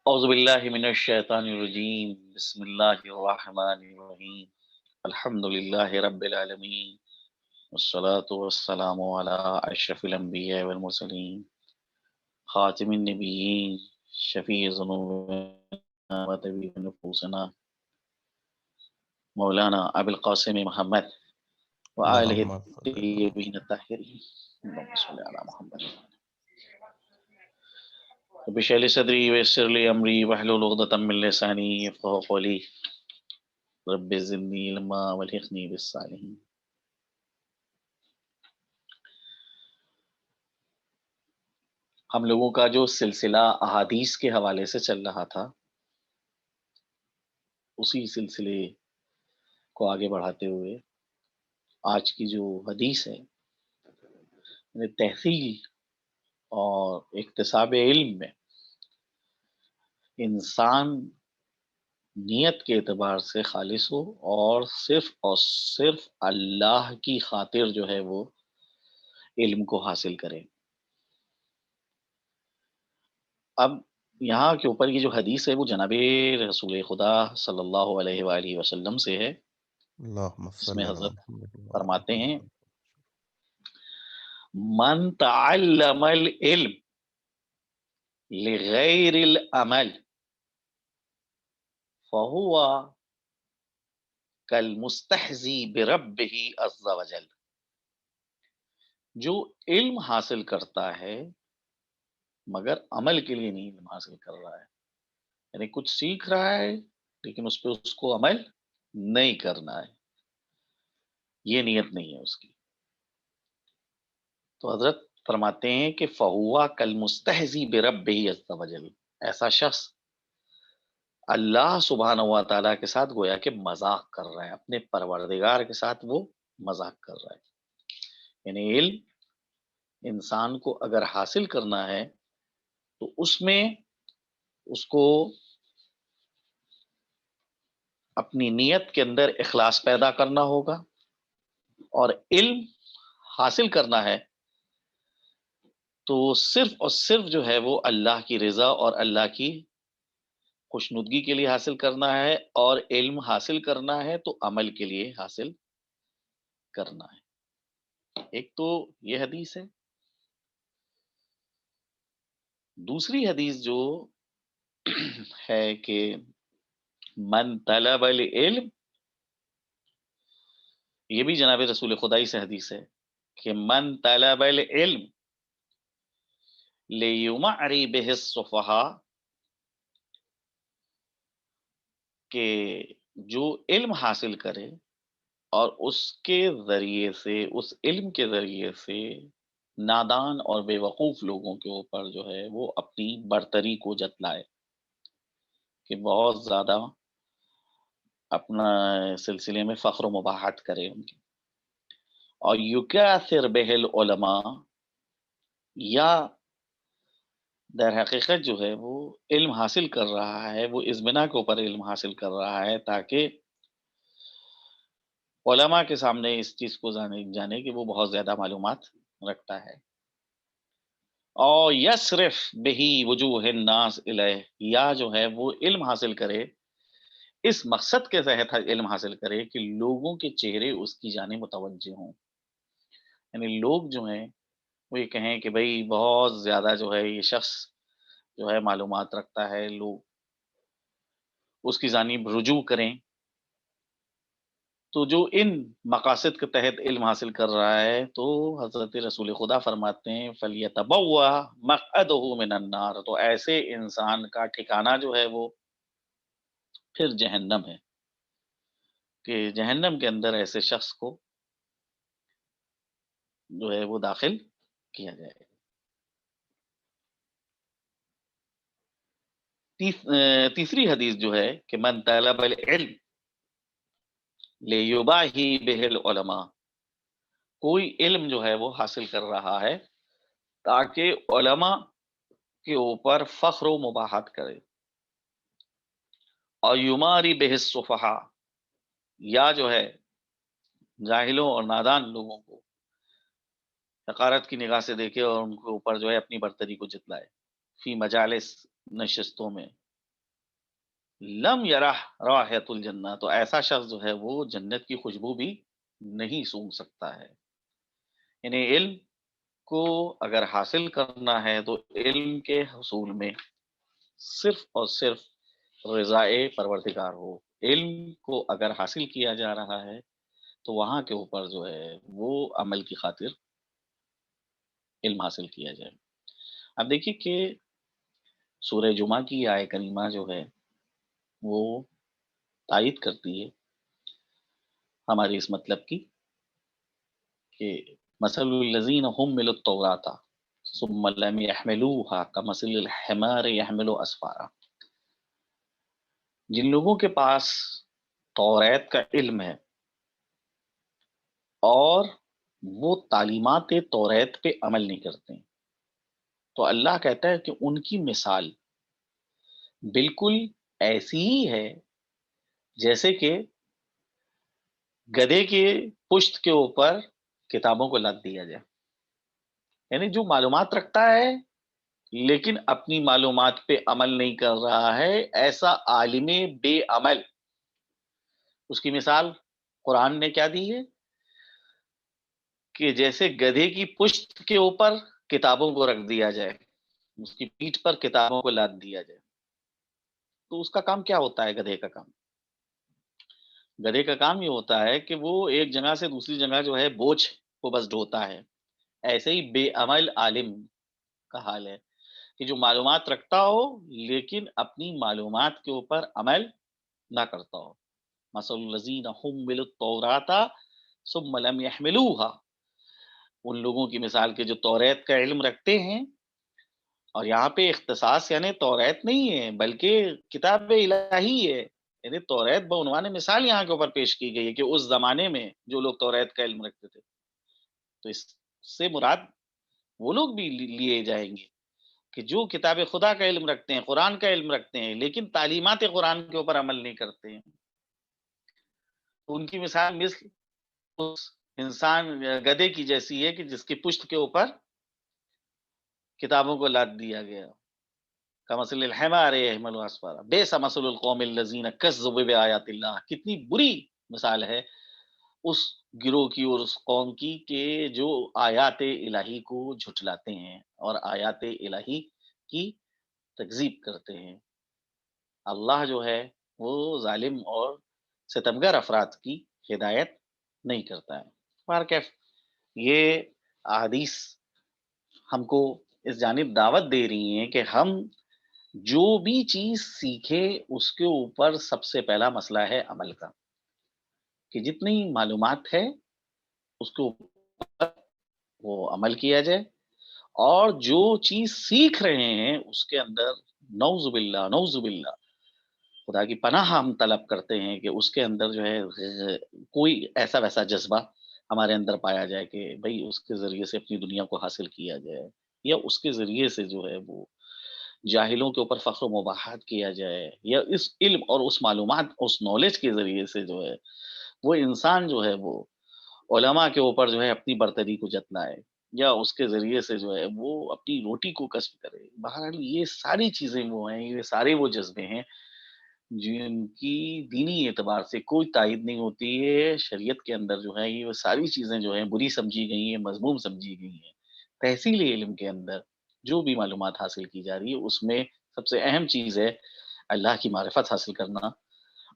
اعوذ باللہ من الشیطان الرجیم، بسم اللہ الرحمن الرحیم، الحمد للہ رب العالمین، والصلاة والسلام علی اشرف الانبیاء والمرسلین، خاتم النبیین، شفیع ذنوبنا و طبیب نفوسنا، مولانا ابو القاسم محمد وآلہ اللهم صل على الطیبین الطاہرین، اللہم صل علی محمد۔ رب اشرح لي صدري ويسر لي امري واحلل عقدة من لساني يفقهوا قولي، رب زدنی علما والحقنی بالصالحین۔ ہم لوگوں کا جو سلسلہ احادیث کے حوالے سے چل رہا تھا، اسی سلسلے کو آگے بڑھاتے ہوئے آج کی جو حدیث ہے، یعنی تحصیل اور اکتساب علم میں انسان نیت کے اعتبار سے خالص ہو اور صرف اللہ کی خاطر جو ہے وہ علم کو حاصل کرے۔ اب یہاں کے اوپر یہ جو حدیث ہے وہ جناب رسول خدا صلی اللہ علیہ وآلہ وسلم سے ہے، اللهم جس صل میں على حضرت محمد وعلى فرماتے ہیں، محمد. من تعلم العلم لغیر العمل فهو کالمستحزی بربہ عز وجل۔ جو علم حاصل کرتا ہے مگر عمل کے لیے نہیں علم حاصل کر رہا ہے، یعنی کچھ سیکھ رہا ہے لیکن اس پہ اس کو عمل نہیں کرنا ہے، یہ نیت نہیں ہے اس کی، تو حضرت فرماتے ہیں کہ فہوا کالمستحزی بربہ عز وجل، ایسا شخص اللہ سبحانہ و تعالیٰ کے ساتھ گویا کہ مذاق کر رہا ہے، اپنے پروردگار کے ساتھ وہ مذاق کر رہا ہے۔ یعنی علم انسان کو اگر حاصل کرنا ہے تو اس میں اس کو اپنی نیت کے اندر اخلاص پیدا کرنا ہوگا، اور علم حاصل کرنا ہے تو صرف اور صرف جو ہے وہ اللہ کی رضا اور اللہ کی خوشنودگی کے لیے حاصل کرنا ہے، اور علم حاصل کرنا ہے تو عمل کے لیے حاصل کرنا ہے۔ ایک تو یہ حدیث ہے، دوسری حدیث جو ہے کہ من طلب العلم، یہ بھی جناب رسول خدائی سے حدیث ہے کہ من طلب العلم لیمعری بہ الصفحاء، کہ جو علم حاصل کرے اور اس کے ذریعے سے، اس علم کے ذریعے سے نادان اور بے وقوف لوگوں کے اوپر جو ہے وہ اپنی برتری کو جتلائے، کہ بہت زیادہ اپنا سلسلے میں فخر و مباحت کرے ان کی، اور یکاثر بہ العلماء، یا در حقیقت جو ہے وہ علم حاصل کر رہا ہے، وہ اس بنا کے اوپر علم حاصل کر رہا ہے تاکہ علماء کے سامنے اس چیز کو جانے کہ وہ بہت زیادہ معلومات رکھتا ہے، اور یصرف بہی وجوہ الناس الیہ، یا جو ہے وہ علم حاصل کرے، اس مقصد کے تحت علم حاصل کرے کہ لوگوں کے چہرے اس کی جانب متوجہ ہوں، یعنی لوگ جو ہیں وہ یہ کہیں کہ بھئی بہت زیادہ جو ہے یہ شخص جو ہے معلومات رکھتا ہے، لوگ اس کی جانب رجوع کریں۔ تو جو ان مقاصد کے تحت علم حاصل کر رہا ہے تو حضرت رسول خدا فرماتے ہیں فَلْيَتَبَوَّأْ مَقْعَدَهُ مِنَ النَّارِ، تو ایسے انسان کا ٹھکانہ جو ہے وہ پھر جہنم ہے، کہ جہنم کے اندر ایسے شخص کو جو ہے وہ داخل کیا جائے گا۔ تیسری حدیث جو ہے کہ من طلب العلم لیباہی بہ العلماء، کوئی علم جو ہے وہ حاصل کر رہا ہے تاکہ علماء کے اوپر فخر و مباحت کرے، اور یماری بہ الصفحاء، یا جو ہے جاہلوں اور نادان لوگوں کو حقارت کی نگاہ سے دیکھے اور ان کے اوپر جو ہے اپنی برتری کو جتلائے، فی مجالس، نشستوں میں، لم یرح رائحۃ الجنہ، تو ایسا شخص جو ہے وہ جنت کی خوشبو بھی نہیں سونگھ سکتا ہے۔ یعنی علم کو اگر حاصل کرنا ہے تو علم کے حصول میں صرف اور صرف رضائے پروردگار ہو۔ علم کو اگر حاصل کیا جا رہا ہے تو وہاں کے اوپر جو ہے وہ عمل کی خاطر علم حاصل کیا جائے۔ اب دیکھیے کہ سورہ جمعہ کی آیہ کریمہ جو ہے وہ تائید کرتی ہے ہمارے اس مطلب کی کہ مثل الذین حملوا التوراۃ ثم لم يحملوها كمثل الحمار يحمل اسفارا، جن لوگوں کے پاس توریت کا علم ہے اور وہ تعلیمات توریت پہ عمل نہیں کرتے، تو اللہ کہتا ہے کہ ان کی مثال بالکل ایسی ہی ہے جیسے کہ گدھے کے پشت کے اوپر کتابوں کو لاد دیا جائے۔ یعنی جو معلومات رکھتا ہے لیکن اپنی معلومات پہ عمل نہیں کر رہا ہے، ایسا عالم بے عمل، اس کی مثال قرآن نے کیا دی ہے کہ جیسے گدھے کی پشت کے اوپر کتابوں کو رکھ دیا جائے، اس کی پیٹھ پر کتابوں کو لاد دیا جائے، تو اس کا کام کیا ہوتا ہے؟ گدھے کا کام، گدھے کا کام یہ ہوتا ہے کہ وہ ایک جگہ سے دوسری جگہ جو ہے بوجھ کو بس ڈھوتا ہے۔ ایسے ہی بے عمل عالم کا حال ہے کہ جو معلومات رکھتا ہو لیکن اپنی معلومات کے اوپر عمل نہ کرتا ہو۔ مثل الذین حملوا التوراۃ ثم لم يحملوها، ان لوگوں کی مثال کے جو توریت کا علم رکھتے ہیں، اور یہاں پہ اختصاص یعنی توریت نہیں ہے بلکہ کتاب الہی ہے، یعنی توریت بعنوان مثال یہاں کے اوپر پیش کی گئی ہے کہ اس زمانے میں جو لوگ توریت کا علم رکھتے تھے، تو اس سے مراد وہ لوگ بھی لیے جائیں گے کہ جو کتاب خدا کا علم رکھتے ہیں، قرآن کا علم رکھتے ہیں لیکن تعلیمات قرآن کے اوپر عمل نہیں کرتے ہیں، تو ان کی مثال مثل اس انسان گدھے کی جیسی ہے کہ جس کی پشت کے اوپر کتابوں کو لاد دیا گیا۔ کمثل الحمار یحمل اسفارا بئس مثل القوم الذین کذبوا بآیات اللہ، کتنی بری مثال ہے اس گروہ کی اور اس قوم کی کہ جو آیات الہی کو جھٹلاتے ہیں اور آیات الہی کی تکذیب کرتے ہیں۔ اللہ جو ہے وہ ظالم اور ستمگر افراد کی ہدایت نہیں کرتا ہے۔ بہرکیف یہ احادیث ہم کو اس جانب دعوت دے رہی ہیں کہ ہم جو بھی چیز سیکھے اس کے اوپر سب سے پہلا مسئلہ ہے عمل کا، کہ جتنی معلومات ہے اس کے اوپر وہ عمل کیا جائے، اور جو چیز سیکھ رہے ہیں اس کے اندر نعوذ باللہ نعوذ باللہ خدا کی پناہ ہم طلب کرتے ہیں کہ اس کے اندر جو ہے کوئی ایسا ویسا جذبہ ہمارے اندر پایا جائے کہ بھئی اس کے ذریعے سے اپنی دنیا کو حاصل کیا جائے، یا اس کے ذریعے سے جو ہے وہ جاہلوں کے اوپر فخر و مباحثت کیا جائے، یا اس علم اور اس معلومات اس نالج کے ذریعے سے جو ہے وہ انسان جو ہے وہ علماء کے اوپر جو ہے اپنی برتری کو جتلائے، یا اس کے ذریعے سے جو ہے وہ اپنی روٹی کو کسب کرے۔ بہرحال یہ ساری چیزیں وہ ہیں، یہ سارے وہ جذبے ہیں جن کی دینی اعتبار سے کوئی تائید نہیں ہوتی ہے۔ شریعت کے اندر جو ہے یہ ساری چیزیں جو ہیں بری سمجھی گئی ہیں، مذموم سمجھی گئی ہیں۔ تحصیل علم کے اندر جو بھی معلومات حاصل کی جا رہی ہے اس میں سب سے اہم چیز ہے اللہ کی معرفت حاصل کرنا،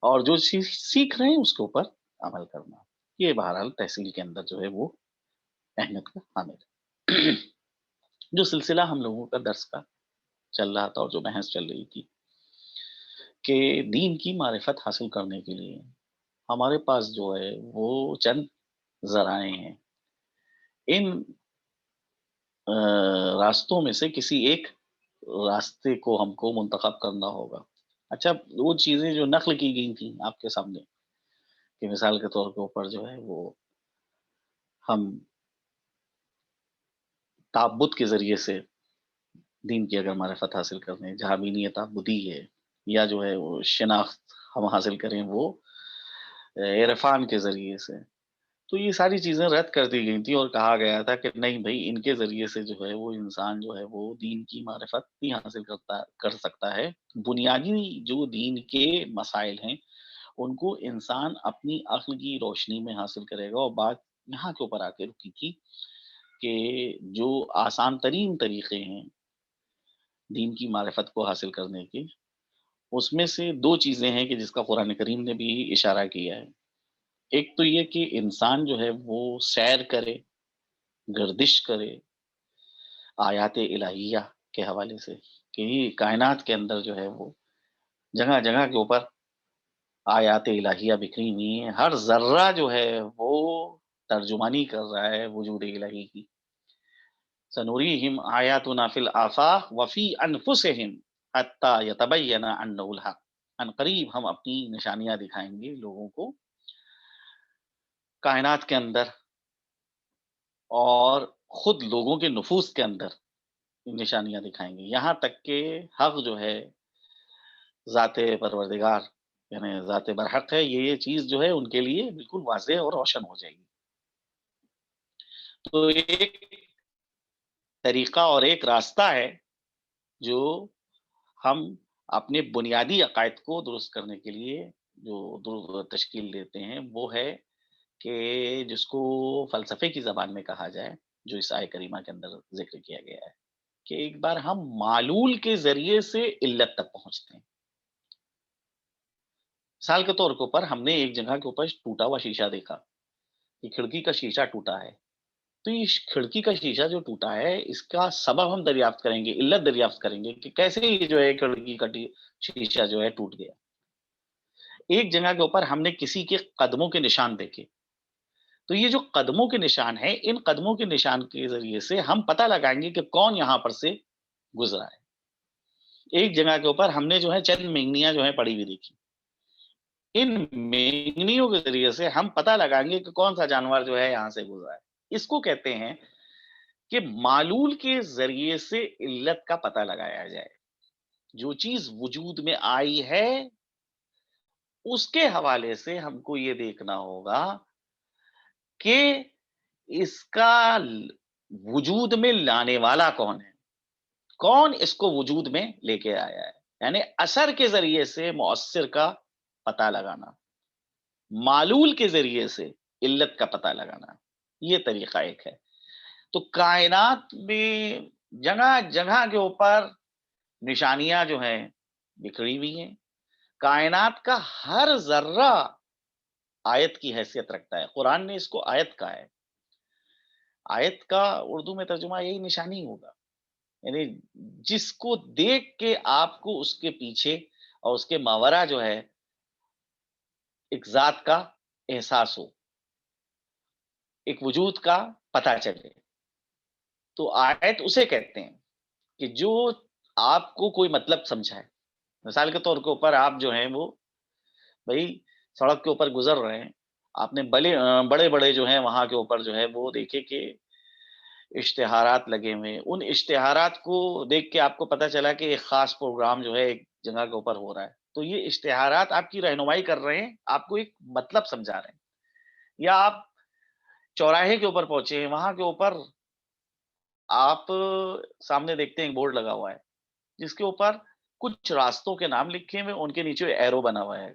اور جو چیز سیکھ رہے ہیں اس کے اوپر عمل کرنا۔ یہ بہرحال تحصیل کے اندر جو ہے وہ اہمیت کا حامل ہے۔ جو سلسلہ ہم لوگوں کا درس کا چل رہا تھا اور جو بحث چل رہی تھی کہ دین کی معرفت حاصل کرنے کے لیے ہمارے پاس جو ہے وہ چند ذرائع ہیں، ان راستوں میں سے کسی ایک راستے کو ہم کو منتخب کرنا ہوگا۔ اچھا، وہ چیزیں جو نقل کی گئی تھیں آپ کے سامنے کہ مثال کے طور کے اوپر جو ہے وہ ہم تعبد کے ذریعے سے دین کی اگر معرفت حاصل کر رہے ہیں، جہاں بھی نیت تعبدی ہے، یا جو ہے وہ شناخت ہم حاصل کریں وہ عرفان کے ذریعے سے، تو یہ ساری چیزیں رد کر دی گئی تھیں اور کہا گیا تھا کہ نہیں بھئی ان کے ذریعے سے جو ہے وہ انسان جو ہے وہ دین کی معرفت بھی حاصل کر سکتا ہے۔ بنیادی جو دین کے مسائل ہیں ان کو انسان اپنی عقل کی روشنی میں حاصل کرے گا، اور بات یہاں کے اوپر آ کے رکی تھی کہ جو آسان ترین طریقے ہیں دین کی معرفت کو حاصل کرنے کے، اس میں سے 2 چیزیں ہیں کہ جس کا قرآن کریم نے بھی اشارہ کیا ہے۔ ایک تو یہ کہ انسان جو ہے وہ سیر کرے، گردش کرے آیات الہیہ کے حوالے سے، کہ یہ کائنات کے اندر جو ہے وہ جگہ جگہ کے اوپر آیات الہیہ بکھری ہوئی ہیں، ہر ذرہ جو ہے وہ ترجمانی کر رہا ہے وجود الہی کی۔ سنوریہم آیاتنا فی الآفاق وفی انفسہم حتی یتبین انہ الحق۔ ان قریب ہم اپنی نشانیاں دکھائیں گے لوگوں کو کائنات کے اندر اور خود لوگوں کے نفوس کے اندر نشانیاں دکھائیں گے، یہاں تک کہ حق جو ہے ذات پروردگار یعنی ذات برحق ہے، یہ چیز جو ہے ان کے لیے بالکل واضح اور روشن ہو جائے گی۔ تو ایک طریقہ اور ایک راستہ ہے جو ہم اپنے بنیادی عقائد کو درست کرنے کے لیے جو تشکیل دیتے ہیں وہ ہے کہ جس کو فلسفے کی زبان میں کہا جائے، جو اس آیہ کریمہ کے اندر ذکر کیا گیا ہے کہ ایک بار ہم معلول کے ذریعے سے علت تک پہنچتے ہیں۔ مثال کے طور کے اوپر ہم نے ایک جگہ کے اوپر ٹوٹا ہوا شیشہ دیکھا کہ کھڑکی کا شیشہ ٹوٹا ہے، تو یہ کھڑکی کا شیشہ جو ٹوٹا ہے اس کا سبب ہم دریافت کریں گے، علت دریافت کریں گے کہ کیسے یہ جو ہے کھڑکی کا شیشہ جو ہے ٹوٹ گیا۔ ایک جگہ کے اوپر ہم نے کسی کے قدموں کے نشان دیکھے، تو یہ جو قدموں کے نشان ہیں ان قدموں کے نشان کے ذریعے سے ہم پتہ لگائیں گے کہ کون یہاں پر سے گزرا ہے۔ ایک جگہ کے اوپر ہم نے جو ہے چند مینگنیاں جو ہیں پڑی ہوئی دیکھی، ان مینگنیوں کے ذریعے سے ہم پتہ لگائیں گے کہ کون سا جانور جو ہے یہاں سے گزرا ہے۔ اس کو کہتے ہیں کہ معلول کے ذریعے سے علت کا پتہ لگایا جائے۔ جو چیز وجود میں آئی ہے اس کے حوالے سے ہم کو یہ دیکھنا ہوگا کہ اس کا وجود میں لانے والا کون ہے، کون اس کو وجود میں لے کے آیا ہے، یعنی اثر کے ذریعے سے مؤثر کا پتہ لگانا، معلول کے ذریعے سے علت کا پتہ لگانا، یہ طریقہ ایک ہے۔ تو کائنات میں جگہ جگہ کے اوپر نشانیاں جو ہیں بکھری ہوئی ہیں، کائنات کا ہر ذرہ آیت کی حیثیت رکھتا ہے، قرآن نے اس کو آیت کہا ہے۔ آیت کا اردو میں ترجمہ یہی نشانی ہوگا، یعنی جس کو دیکھ کے آپ کو اس کے پیچھے اور اس کے ماورا جو ہے ایک ذات کا احساس ہو، ایک وجود کا پتہ چلے، تو آیت اسے کہتے ہیں کہ جو آپ کو کوئی مطلب سمجھائے۔ مثال کے طور کے اوپر آپ جو ہیں وہ بھئی سڑک کے اوپر گزر رہے ہیں، آپ نے بڑے بڑے جو ہیں وہاں کے اوپر جو ہے وہ دیکھے کہ اشتہارات لگے ہوئے ہیں، ان اشتہارات کو دیکھ کے آپ کو پتا چلا کہ ایک خاص پروگرام جو ہے ایک جگہ کے اوپر ہو رہا ہے، تو یہ اشتہارات آپ کی رہنمائی کر رہے ہیں، آپ کو ایک مطلب سمجھا رہے ہیں۔ یا آپ چوراہے کے اوپر پہنچے ہیں، وہاں کے اوپر آپ سامنے دیکھتے ہیں ایک بورڈ لگا ہوا ہے جس کے اوپر کچھ راستوں کے نام لکھے ہوئے، ان کے نیچے ایرو بنا ہوا ہے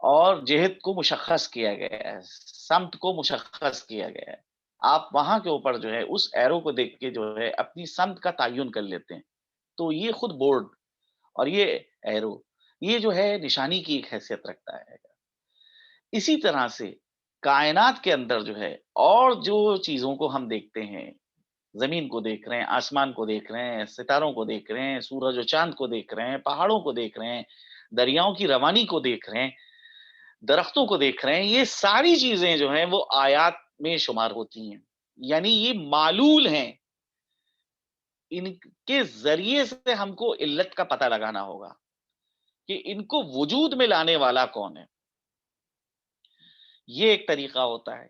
اور جہت کو مشخص کیا گیا ہے، سمت کو مشخص کیا گیا ہے۔ آپ وہاں کے اوپر جو ہے اس ایرو کو دیکھ کے جو ہے اپنی سمت کا تعین کر لیتے ہیں۔ تو یہ خود بورڈ اور یہ ایرو یہ جو ہے نشانی کی ایک حیثیت رکھتا ہے۔ اسی طرح سے کائنات کے اندر جو ہے اور جو چیزوں کو ہم دیکھتے ہیں، زمین کو دیکھ رہے ہیں، آسمان کو دیکھ رہے ہیں، ستاروں کو دیکھ رہے ہیں، سورج و چاند کو دیکھ رہے ہیں، پہاڑوں کو دیکھ رہے ہیں، دریاؤں کی روانی کو دیکھ رہے ہیں، درختوں کو دیکھ رہے ہیں، یہ ساری چیزیں جو ہیں وہ آیات میں شمار ہوتی ہیں، یعنی یہ معلول ہیں، ان کے ذریعے سے ہم کو علت کا پتہ لگانا ہوگا کہ ان کو وجود میں لانے والا کون ہے۔ یہ ایک طریقہ ہوتا ہے۔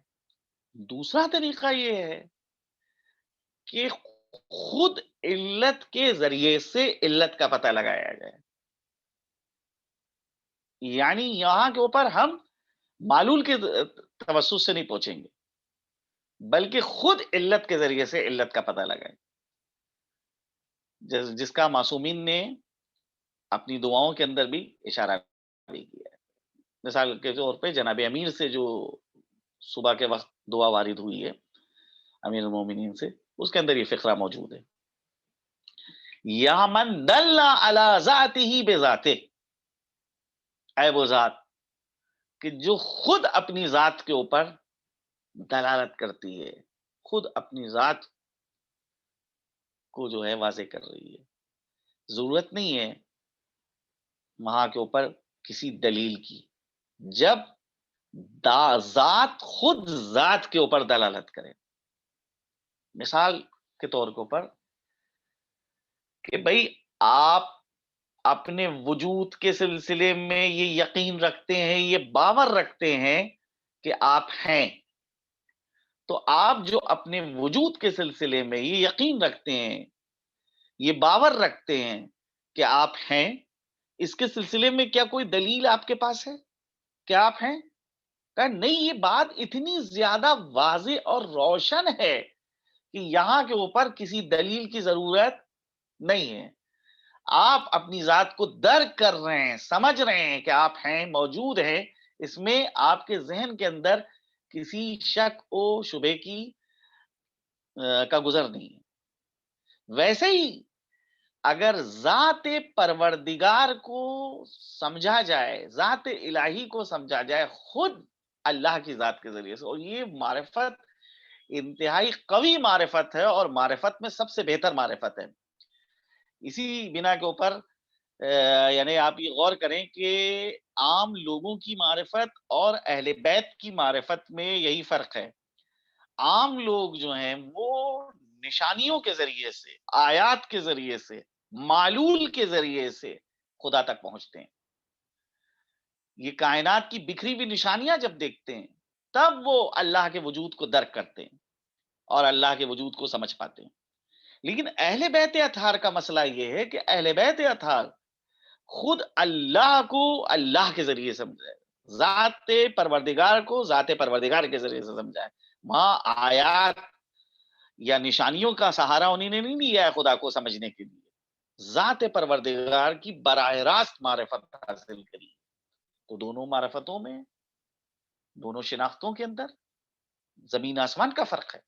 دوسرا طریقہ یہ ہے کہ خود علت کے ذریعے سے علت کا پتہ لگایا جائے، یعنی یہاں کے اوپر ہم معلول کے توسط سے نہیں پہنچیں گے، بلکہ خود علت کے ذریعے سے علت کا پتہ لگائیں، جس کا معصومین نے اپنی دعاؤں کے اندر بھی اشارہ بھی کیا ہے۔ مثال کے طور پہ جناب امیر سے جو صبح کے وقت دعا وارد ہوئی ہے امیر المومنین سے، اس کے اندر یہ فقرہ موجود ہے، یا من دل علی ذاتہ بذاتہ، اے وہ ذات کہ جو خود اپنی ذات کے اوپر دلالت کرتی ہے، خود اپنی ذات کو جو ہے واضح کر رہی ہے، ضرورت نہیں ہے وہاں کے اوپر کسی دلیل کی، جب ذات خود ذات کے اوپر دلالت کرے۔ مثال کے طور کے اوپر کہ بھئی آپ اپنے وجود کے سلسلے میں یہ یقین رکھتے ہیں، یہ باور رکھتے ہیں کہ آپ ہیں، تو آپ جو اپنے وجود کے سلسلے میں یہ یقین رکھتے ہیں، یہ باور رکھتے ہیں کہ آپ ہیں، اس کے سلسلے میں کیا کوئی دلیل آپ کے پاس ہے کہ آپ ہیں؟ کہا نہیں، یہ بات اتنی زیادہ واضح اور روشن ہے کہ یہاں کے اوپر کسی دلیل کی ضرورت نہیں ہے۔ آپ اپنی ذات کو درک کر رہے ہیں، سمجھ رہے ہیں کہ آپ ہیں، موجود ہیں، اس میں آپ کے ذہن کے اندر کسی شک و شبے کی کا گزر نہیں ہے۔ ویسے ہی اگر ذات پروردگار کو سمجھا جائے، ذات الہی کو سمجھا جائے خود اللہ کی ذات کے ذریعے سے، اور یہ معرفت انتہائی قوی معرفت ہے اور معرفت میں سب سے بہتر معرفت ہے۔ اسی بنا کے اوپر یعنی آپ یہ غور کریں کہ عام لوگوں کی معرفت اور اہل بیت کی معرفت میں یہی فرق ہے۔ عام لوگ جو ہیں وہ نشانیوں کے ذریعے سے، آیات کے ذریعے سے، معلول کے ذریعے سے خدا تک پہنچتے ہیں۔ یہ کائنات کی بکھری ہوئی نشانیاں جب دیکھتے ہیں تب وہ اللہ کے وجود کو درک کرتے ہیں اور اللہ کے وجود کو سمجھ پاتے ہیں۔ لیکن اہل بیت اطہار کا مسئلہ یہ ہے کہ اہل بیت اطہار خود اللہ کو اللہ کے ذریعے سمجھائے، ذات پروردگار کو ذات پروردگار کے ذریعے سے سمجھائے۔ وہاں آیات یا نشانیوں کا سہارا انہیں نے نہیں لیا ہے خدا کو سمجھنے کے لیے، ذات پروردگار کی براہ راست معرفت حاصل کری۔ تو دونوں معرفتوں میں، دونوں شناختوں کے اندر زمین آسمان کا فرق ہے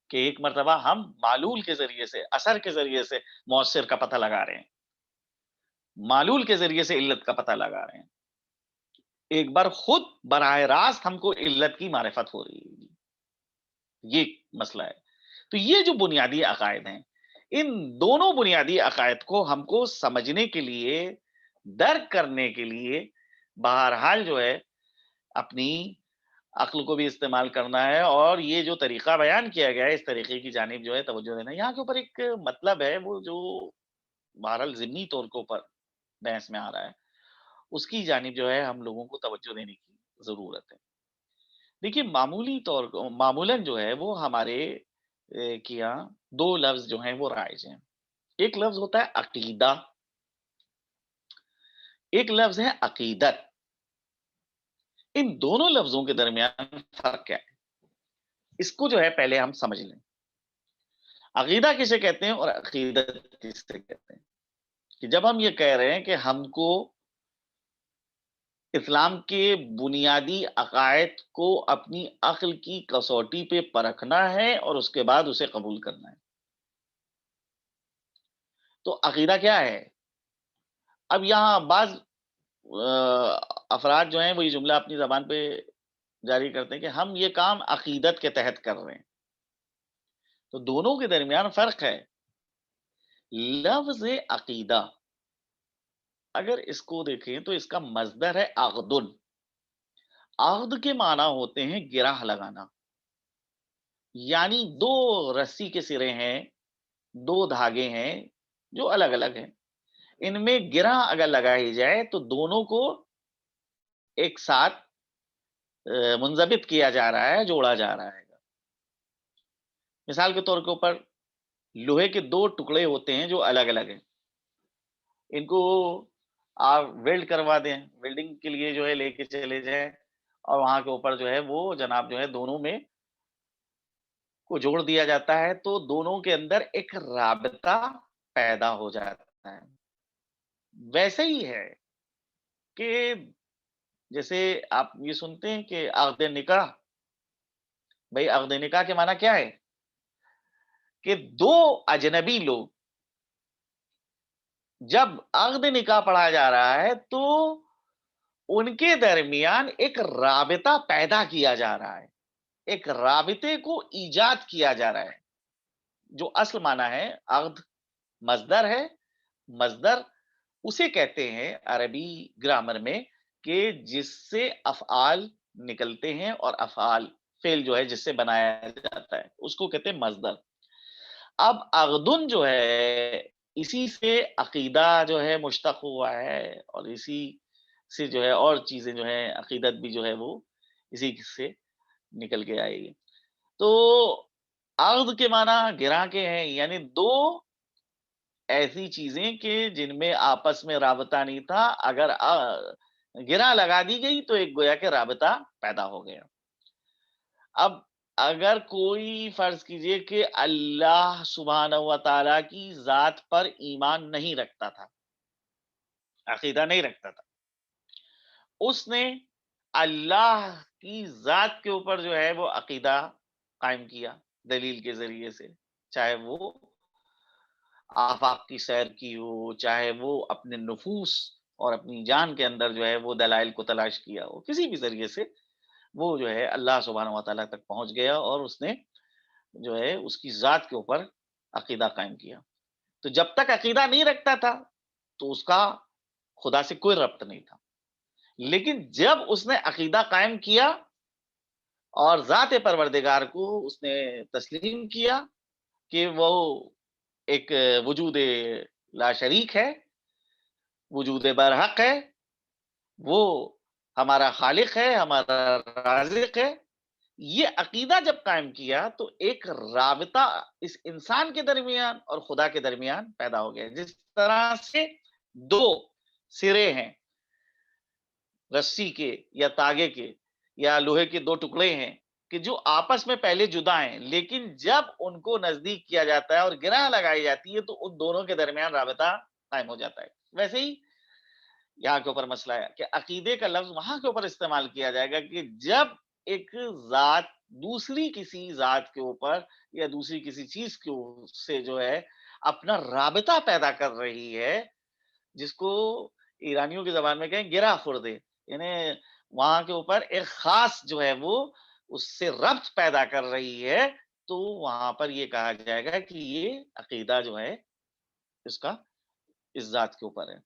کہ ایک مرتبہ ہم معلول کے ذریعے سے، اثر کے ذریعے سے مؤثر کا پتہ لگا رہے ہیں، معلول کے ذریعے سے علت کا پتہ لگا رہے ہیں، ایک بار خود براہ راست ہم کو علت کی معرفت ہو رہی ہے۔ یہ مسئلہ ہے۔ تو یہ جو بنیادی عقائد ہیں، ان دونوں بنیادی عقائد کو ہم کو سمجھنے کے لیے، درک کرنے کے لیے بہرحال جو ہے اپنی عقل کو بھی استعمال کرنا ہے، اور یہ جو طریقہ بیان کیا گیا ہے اس طریقے کی جانب جو ہے توجہ دینا ہے۔ یہاں کے اوپر ایک مطلب ہے وہ جو بہرحال ضمنی طور کے اوپر بحث میں آ رہا ہے، اس کی جانب جو ہے ہم لوگوں کو توجہ دینے کی ضرورت ہے۔ دیکھیے معمولاً جو ہے وہ ہمارے کیا دو لفظ جو ہیں وہ رائج ہیں۔ ایک لفظ ہوتا ہے عقیدہ، ایک لفظ ہے عقیدت۔ ان دونوں لفظوں کے درمیان فرق کیا ہے اس کو جو ہے پہلے ہم سمجھ لیں۔ عقیدہ کسے کہتے ہیں اور عقیدت کسے کہتے ہیں؟ کہ جب ہم یہ کہہ رہے ہیں کہ ہم کو اسلام کے بنیادی عقائد کو اپنی عقل کی کسوٹی پہ پرکھنا ہے اور اس کے بعد اسے قبول کرنا ہے، تو عقیدہ کیا ہے؟ اب یہاں بعض افراد جو ہیں وہ یہ جملہ اپنی زبان پہ جاری کرتے ہیں کہ ہم یہ کام عقیدت کے تحت کر رہے ہیں، تو دونوں کے درمیان فرق ہے۔ لفظ عقیدہ اگر اس کو دیکھیں تو اس کا مصدر ہے عقدن۔ عقد کے معنی ہوتے ہیں گرہ لگانا، یعنی دو رسی کے سرے ہیں، دو دھاگے ہیں جو الگ الگ ہیں، ان میں گرہ اگر لگائی جائے تو دونوں کو ایک ساتھ منضبط کیا جا رہا ہے، جوڑا جا رہا ہے۔ مثال کے طور کے اوپر لوہے کے دو ٹکڑے ہوتے ہیں جو الگ الگ ہیں، ان کو آپ ویلڈ کروا دیں، ویلڈنگ کے لیے جو ہے لے کے چلے جائیں اور وہاں کے اوپر جو ہے وہ جناب جو ہے دونوں میں کو جوڑ دیا جاتا ہے، تو دونوں کے اندر ایک رابطہ پیدا ہو جاتا ہے۔ ویسے ہی ہے کہ جیسے آپ یہ سنتے ہیں کہ عقد نکاح، بھئی عقد نکاح کے معنی کیا ہے؟ کہ دو اجنبی لوگ جب عقد نکاح پڑھا جا رہا ہے تو ان کے درمیان ایک رابطہ پیدا کیا جا رہا ہے، ایک رابطے کو ایجاد کیا جا رہا ہے۔ جو اصل معنی ہے عقد مصدر ہے، مصدر اسے کہتے ہیں عربی گرامر میں کہ جس سے افعال نکلتے ہیں اور افعال فعل جو ہے جس سے بنایا جاتا ہے اس کو کہتے ہیں مصدر۔ اب عقدن جو ہے اسی سے عقیدہ جو ہے مشتق ہوا ہے اور اسی سے جو ہے اور چیزیں جو ہیں عقیدت بھی جو ہے وہ اسی سے نکل کے آئے گی۔ تو عقد کے معنی گرا کے ہیں، یعنی دو ایسی چیزیں کہ جن میں آپس میں رابطہ نہیں تھا، اگر گرا لگا دی گئی تو ایک گویا کہ رابطہ پیدا ہو گیا۔ اب اگر کوئی فرض کیجئے کہ اللہ سبحانہ و تعالیٰ کی ذات پر ایمان نہیں رکھتا تھا، عقیدہ نہیں رکھتا تھا، اس نے اللہ کی ذات کے اوپر جو ہے وہ عقیدہ قائم کیا دلیل کے ذریعے سے، چاہے وہ آفاق کی سیر کی ہو، چاہے وہ اپنے نفوس اور اپنی جان کے اندر جو ہے وہ دلائل کو تلاش کیا ہو، کسی بھی ذریعے سے وہ جو ہے اللہ سبحانہ و تعالیٰ تک پہنچ گیا اور اس نے جو ہے اس کی ذات کے اوپر عقیدہ قائم کیا۔ تو جب تک عقیدہ نہیں رکھتا تھا تو اس کا خدا سے کوئی ربط نہیں تھا، لیکن جب اس نے عقیدہ قائم کیا اور ذات پروردگار کو اس نے تسلیم کیا کہ وہ ایک وجود لا شریک ہے، وجود برحق ہے، وہ ہمارا خالق ہے، ہمارا رازق ہے، یہ عقیدہ جب قائم کیا تو ایک رابطہ اس انسان کے درمیان اور خدا کے درمیان پیدا ہو گیا۔ جس طرح سے دو سرے ہیں رسی کے یا تاگے کے یا لوہے کے دو ٹکڑے ہیں کہ جو آپس میں پہلے جدا ہیں، لیکن جب ان کو نزدیک کیا جاتا ہے اور گرہ لگائی جاتی ہے تو ان دونوں کے درمیان رابطہ قائم ہو جاتا ہے۔ ویسے ہی یہاں کے اوپر مسئلہ ہے کہ عقیدے کا لفظ وہاں کے اوپر استعمال کیا جائے گا کہ جب ایک ذات دوسری کسی ذات کے اوپر یا دوسری کسی چیز کے سے جو ہے اپنا رابطہ پیدا کر رہی ہے، جس کو ایرانیوں کی زبان میں کہیں گرا خوردے، یعنی وہاں کے اوپر ایک خاص جو ہے وہ اس سے ربط پیدا کر رہی ہے، تو وہاں پر یہ کہا جائے گا کہ یہ عقیدہ جو ہے اس کا اس ذات کے اوپر ہے۔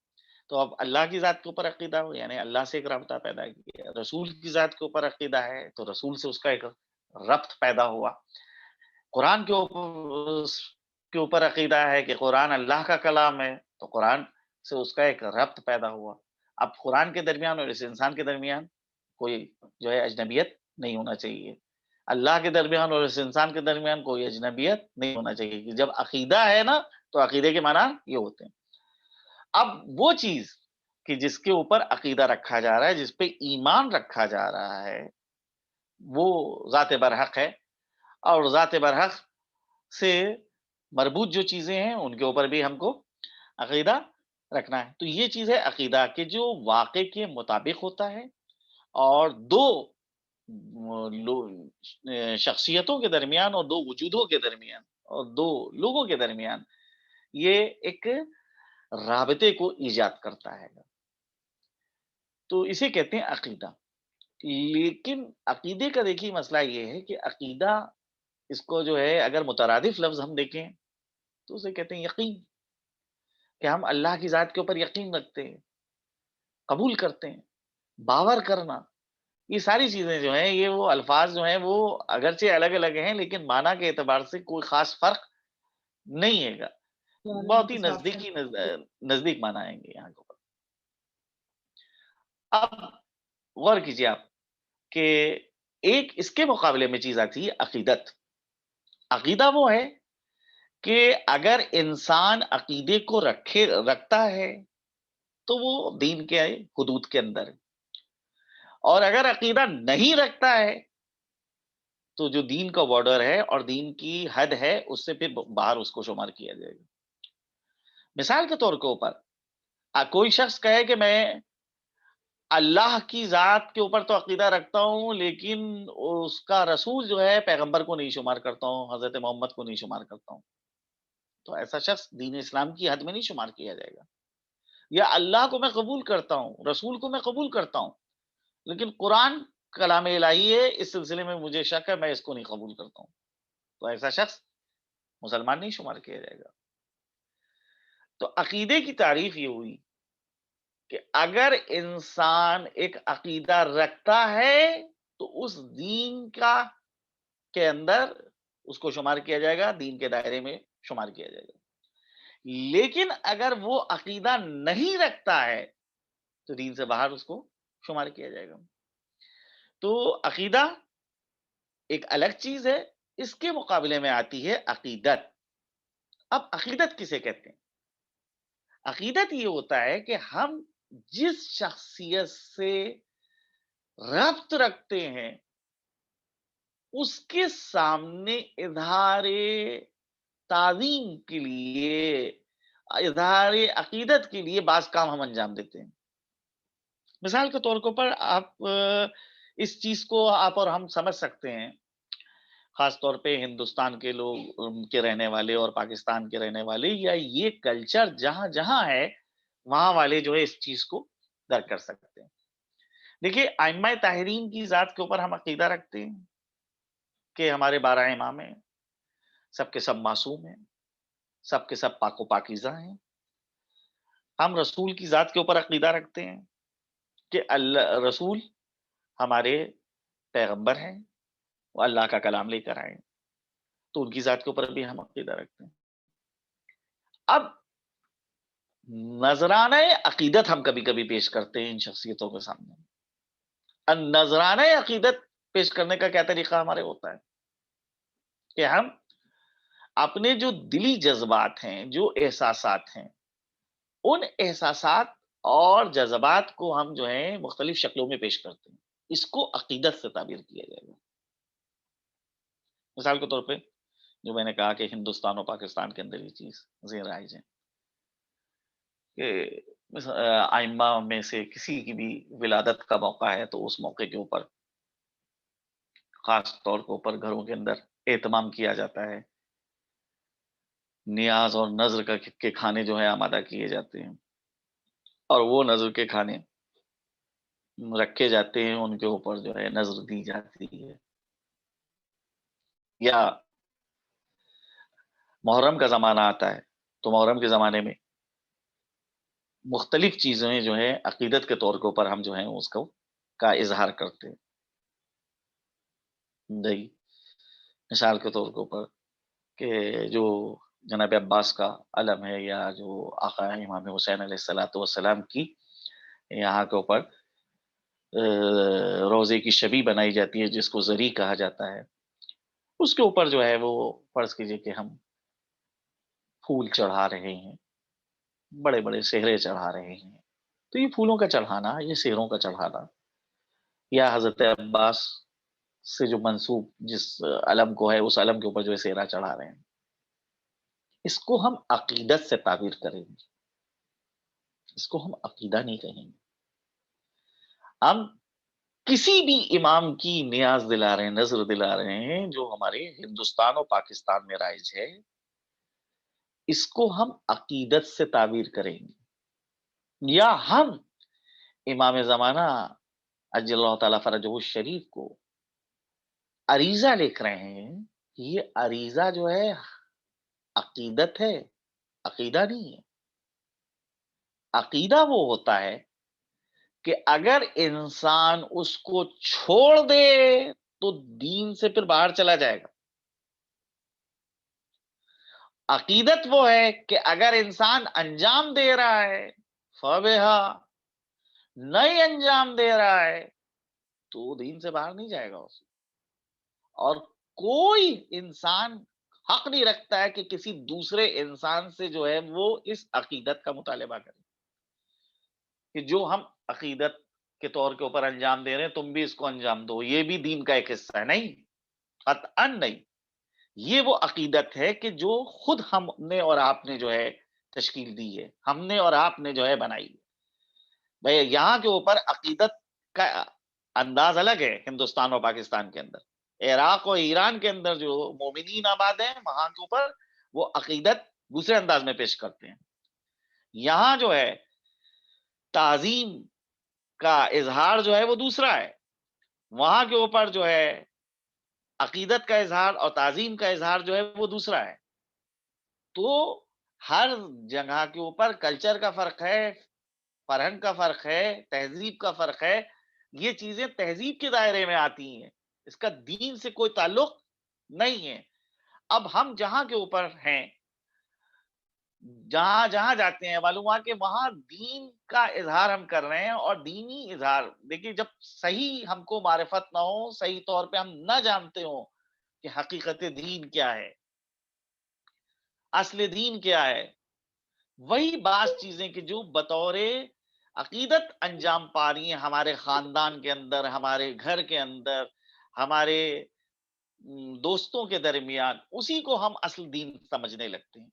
تو اب اللہ کی ذات کے اوپر عقیدہ ہو یعنی اللہ سے ایک رابطہ پیدا کیا، رسول کی ذات کے اوپر عقیدہ ہے تو رسول سے اس کا ایک ربط پیدا ہوا، قرآن کے اوپر عقیدہ ہے کہ قرآن اللہ کا کلام ہے تو قرآن سے اس کا ایک ربط پیدا ہوا۔ اب قرآن کے درمیان اور اس انسان کے درمیان کوئی جو ہے اجنبیت نہیں ہونا چاہیے، اللہ کے درمیان اور اس انسان کے درمیان کوئی اجنبیت نہیں ہونا چاہیے کہ جب عقیدہ ہے نا تو عقیدے کے معنی یہ ہوتے ہیں۔ اب وہ چیز کہ جس کے اوپر عقیدہ رکھا جا رہا ہے، جس پہ ایمان رکھا جا رہا ہے، وہ ذات برحق ہے، اور ذات برحق سے مربوط جو چیزیں ہیں ان کے اوپر بھی ہم کو عقیدہ رکھنا ہے۔ تو یہ چیز ہے عقیدہ کہ جو واقع کے مطابق ہوتا ہے اور دو شخصیتوں کے درمیان اور دو وجودوں کے درمیان اور دو لوگوں کے درمیان یہ ایک رابطے کو ایجاد کرتا ہے، تو اسے کہتے ہیں عقیدہ۔ لیکن عقیدے کا دیکھیے مسئلہ یہ ہے کہ عقیدہ اس کو جو ہے اگر مترادف لفظ ہم دیکھیں تو اسے کہتے ہیں یقین، کہ ہم اللہ کی ذات کے اوپر یقین رکھتے ہیں، قبول کرتے ہیں، باور کرنا، یہ ساری چیزیں جو ہیں یہ وہ الفاظ جو ہیں وہ اگرچہ الگ الگ ہیں لیکن معنی کے اعتبار سے کوئی خاص فرق نہیں ہے گا، بہت ہی نزدیک معنی آئیں گے یہاں کے اوپر۔ اب غور کیجیے آپ کہ ایک اس کے مقابلے میں چیز آتی ہے عقیدت۔ عقیدہ وہ ہے کہ اگر انسان عقیدے کو رکھتا ہے تو وہ دین کے حدود کے اندر ہے، اور اگر عقیدہ نہیں رکھتا ہے تو جو دین کا بارڈر ہے اور دین کی حد ہے اس سے پھر باہر اس کو شمار کیا جائے گا. مثال کے طور کے اوپر کوئی شخص کہے کہ میں اللہ کی ذات کے اوپر تو عقیدہ رکھتا ہوں لیکن اس کا رسول جو ہے پیغمبر کو نہیں شمار کرتا ہوں، حضرت محمد کو نہیں شمار کرتا ہوں، تو ایسا شخص دین اسلام کی حد میں نہیں شمار کیا جائے گا. یا اللہ کو میں قبول کرتا ہوں، رسول کو میں قبول کرتا ہوں، لیکن قرآن کلام الہی ہے، اس سلسلے میں مجھے شک ہے، میں اس کو نہیں قبول کرتا ہوں، تو ایسا شخص مسلمان نہیں شمار کیا جائے گا. تو عقیدے کی تعریف یہ ہوئی کہ اگر انسان ایک عقیدہ رکھتا ہے تو اس دین کا کے اندر اس کو شمار کیا جائے گا، دین کے دائرے میں شمار کیا جائے گا. لیکن اگر وہ عقیدہ نہیں رکھتا ہے تو دین سے باہر اس کو شمار کیا جائے گا. تو عقیدہ ایک الگ چیز ہے، اس کے مقابلے میں آتی ہے عقیدت. اب عقیدت کسے کہتے ہیں؟ عقیدت یہ ہوتا ہے کہ ہم جس شخصیت سے ربط رکھتے ہیں اس کے سامنے اظہار تعظیم کے لیے، اظہار عقیدت کے لیے بعض کام ہم انجام دیتے ہیں. مثال کے طور کے اوپر آپ اس چیز کو آپ اور ہم سمجھ سکتے ہیں، خاص طور پہ ہندوستان کے لوگ کے رہنے والے اور پاکستان کے رہنے والے، یا یہ کلچر جہاں جہاں ہے وہاں والے جو ہے اس چیز کو درک کر سکتے ہیں. دیکھیے ائمہ طاہرین کی ذات کے اوپر ہم عقیدہ رکھتے ہیں کہ ہمارے 12 امام ہیں، سب کے سب معصوم ہیں، سب کے سب پاک و پاکیزہ ہیں. ہم رسول کی ذات کے اوپر عقیدہ رکھتے ہیں کہ اللہ رسول ہمارے پیغمبر ہیں، وہ اللہ کا کلام لے کر آئے، تو ان کی ذات کے اوپر بھی ہم عقیدہ رکھتے ہیں. اب نذرانہ عقیدت ہم کبھی کبھی پیش کرتے ہیں ان شخصیتوں کے سامنے. نذرانہ عقیدت پیش کرنے کا کیا طریقہ ہمارے ہوتا ہے کہ ہم اپنے جو دلی جذبات ہیں، جو احساسات ہیں، ان احساسات اور جذبات کو ہم جو ہے مختلف شکلوں میں پیش کرتے ہیں. اس کو عقیدت سے تعبیر کیا جائے گا. مثال کے طور پہ جو میں نے کہا کہ ہندوستان اور پاکستان کے اندر یہ چیز زیر رائج ہے کہ ائمہ میں سے کسی کی بھی ولادت کا موقع ہے تو اس موقع کے اوپر خاص طور کے اوپر گھروں کے اندر اہتمام کیا جاتا ہے، نیاز اور نذر کے کھانے جو ہے آمادہ کیے جاتے ہیں، اور وہ نذر کے کھانے رکھے جاتے ہیں، ان کے اوپر جو ہے نذر دی جاتی ہے. یا محرم کا زمانہ آتا ہے تو محرم کے زمانے میں مختلف چیزیں جو ہیں عقیدت کے طور کے اوپر ہم جو ہیں اس کو کا اظہار کرتے ہیں. دہی مثال کے طور کے اوپر کہ جو جناب عباس کا علم ہے، یا جو آقا امام حسین علیہ الصلوۃ والسلام کی یہاں کے اوپر روزے کی شبی بنائی جاتی ہے جس کو زری کہا جاتا ہے، اس کے اوپر جو ہے وہ فرض کیجئے کہ ہم پھول چڑھا رہے ہیں، بڑے بڑے سہرے چڑھا رہے ہیں. تو یہ پھولوں کا چڑھانا، یہ سہروں کا چڑھانا، یا حضرت عباس سے جو منسوب جس علم کو ہے اس علم کے اوپر جو ہے سہرا چڑھا رہے ہیں، اس کو ہم عقیدت سے تعبیر کریں گے، اس کو ہم عقیدہ نہیں کہیں گے. ہم کسی بھی امام کی نیاز دلا رہے ہیں، نظر دلا رہے ہیں جو ہمارے ہندوستان اور پاکستان میں رائج ہے، اس کو ہم عقیدت سے تعبیر کریں گے. یا ہم امام زمانہ عجل اللہ تعالیٰ فرجہ الشریف کو عریضہ لکھ رہے ہیں، یہ عریضہ جو ہے عقیدت ہے، عقیدہ نہیں ہے. عقیدہ وہ ہوتا ہے کہ اگر انسان اس کو چھوڑ دے تو دین سے پھر باہر چلا جائے گا. عقیدت وہ ہے کہ اگر انسان انجام دے رہا ہے فبہا، نہیں انجام دے رہا ہے تو دین سے باہر نہیں جائے گا. اور کوئی انسان حق نہیں رکھتا ہے کہ کسی دوسرے انسان سے جو ہے وہ اس عقیدت کا مطالبہ کرے کہ جو ہم عقیدت کے طور کے اوپر انجام دے رہے ہیں، تم بھی اس کو انجام دو، یہ بھی دین کا ایک حصہ ہے؟ نہیں، قطعاً نہیں۔ یہ وہ عقیدت ہے کہ جو خود ہم نے اور آپ نے جو ہے تشکیل دی ہے، ہم نے اور آپ نے جو ہے بنائی ہے۔ بھئی یہاں کے اوپر عقیدت کا انداز الگ ہے ہندوستان اور پاکستان کے اندر۔ عراق اور ایران کے اندر جو مومنین آباد ہیں، وہاں کے اوپر وہ عقیدت دوسرے انداز میں پیش کرتے ہیں۔ یہاں جو ہے تعظیم کا اظہار جو ہے وہ دوسرا ہے۔ وہاں کے اوپر جو ہے عقیدت کا اظہار اور تعظیم کا اظہار جو ہے وہ دوسرا ہے۔ تو ہر جگہ کے اوپر کلچر کا فرق ہے، فرہنگ کا فرق ہے، تہذیب کا فرق ہے۔ یہ چیزیں تہذیب کے دائرے میں آتی ہیں، اس کا دین سے کوئی تعلق نہیں ہے۔ اب ہم جہاں کے اوپر ہیں، جہاں جہاں جاتے ہیں، معلوم ہوا کہ وہاں دین کا اظہار ہم کر رہے ہیں، اور دینی اظہار دیکھیے جب صحیح ہم کو معرفت نہ ہو، صحیح طور پہ ہم نہ جانتے ہوں کہ حقیقت دین کیا ہے، اصل دین کیا ہے، وہی بعض چیزیں کہ جو بطور عقیدت انجام پا رہی ہیں ہمارے خاندان کے اندر، ہمارے گھر کے اندر، ہمارے دوستوں کے درمیان، اسی کو ہم اصل دین سمجھنے لگتے ہیں۔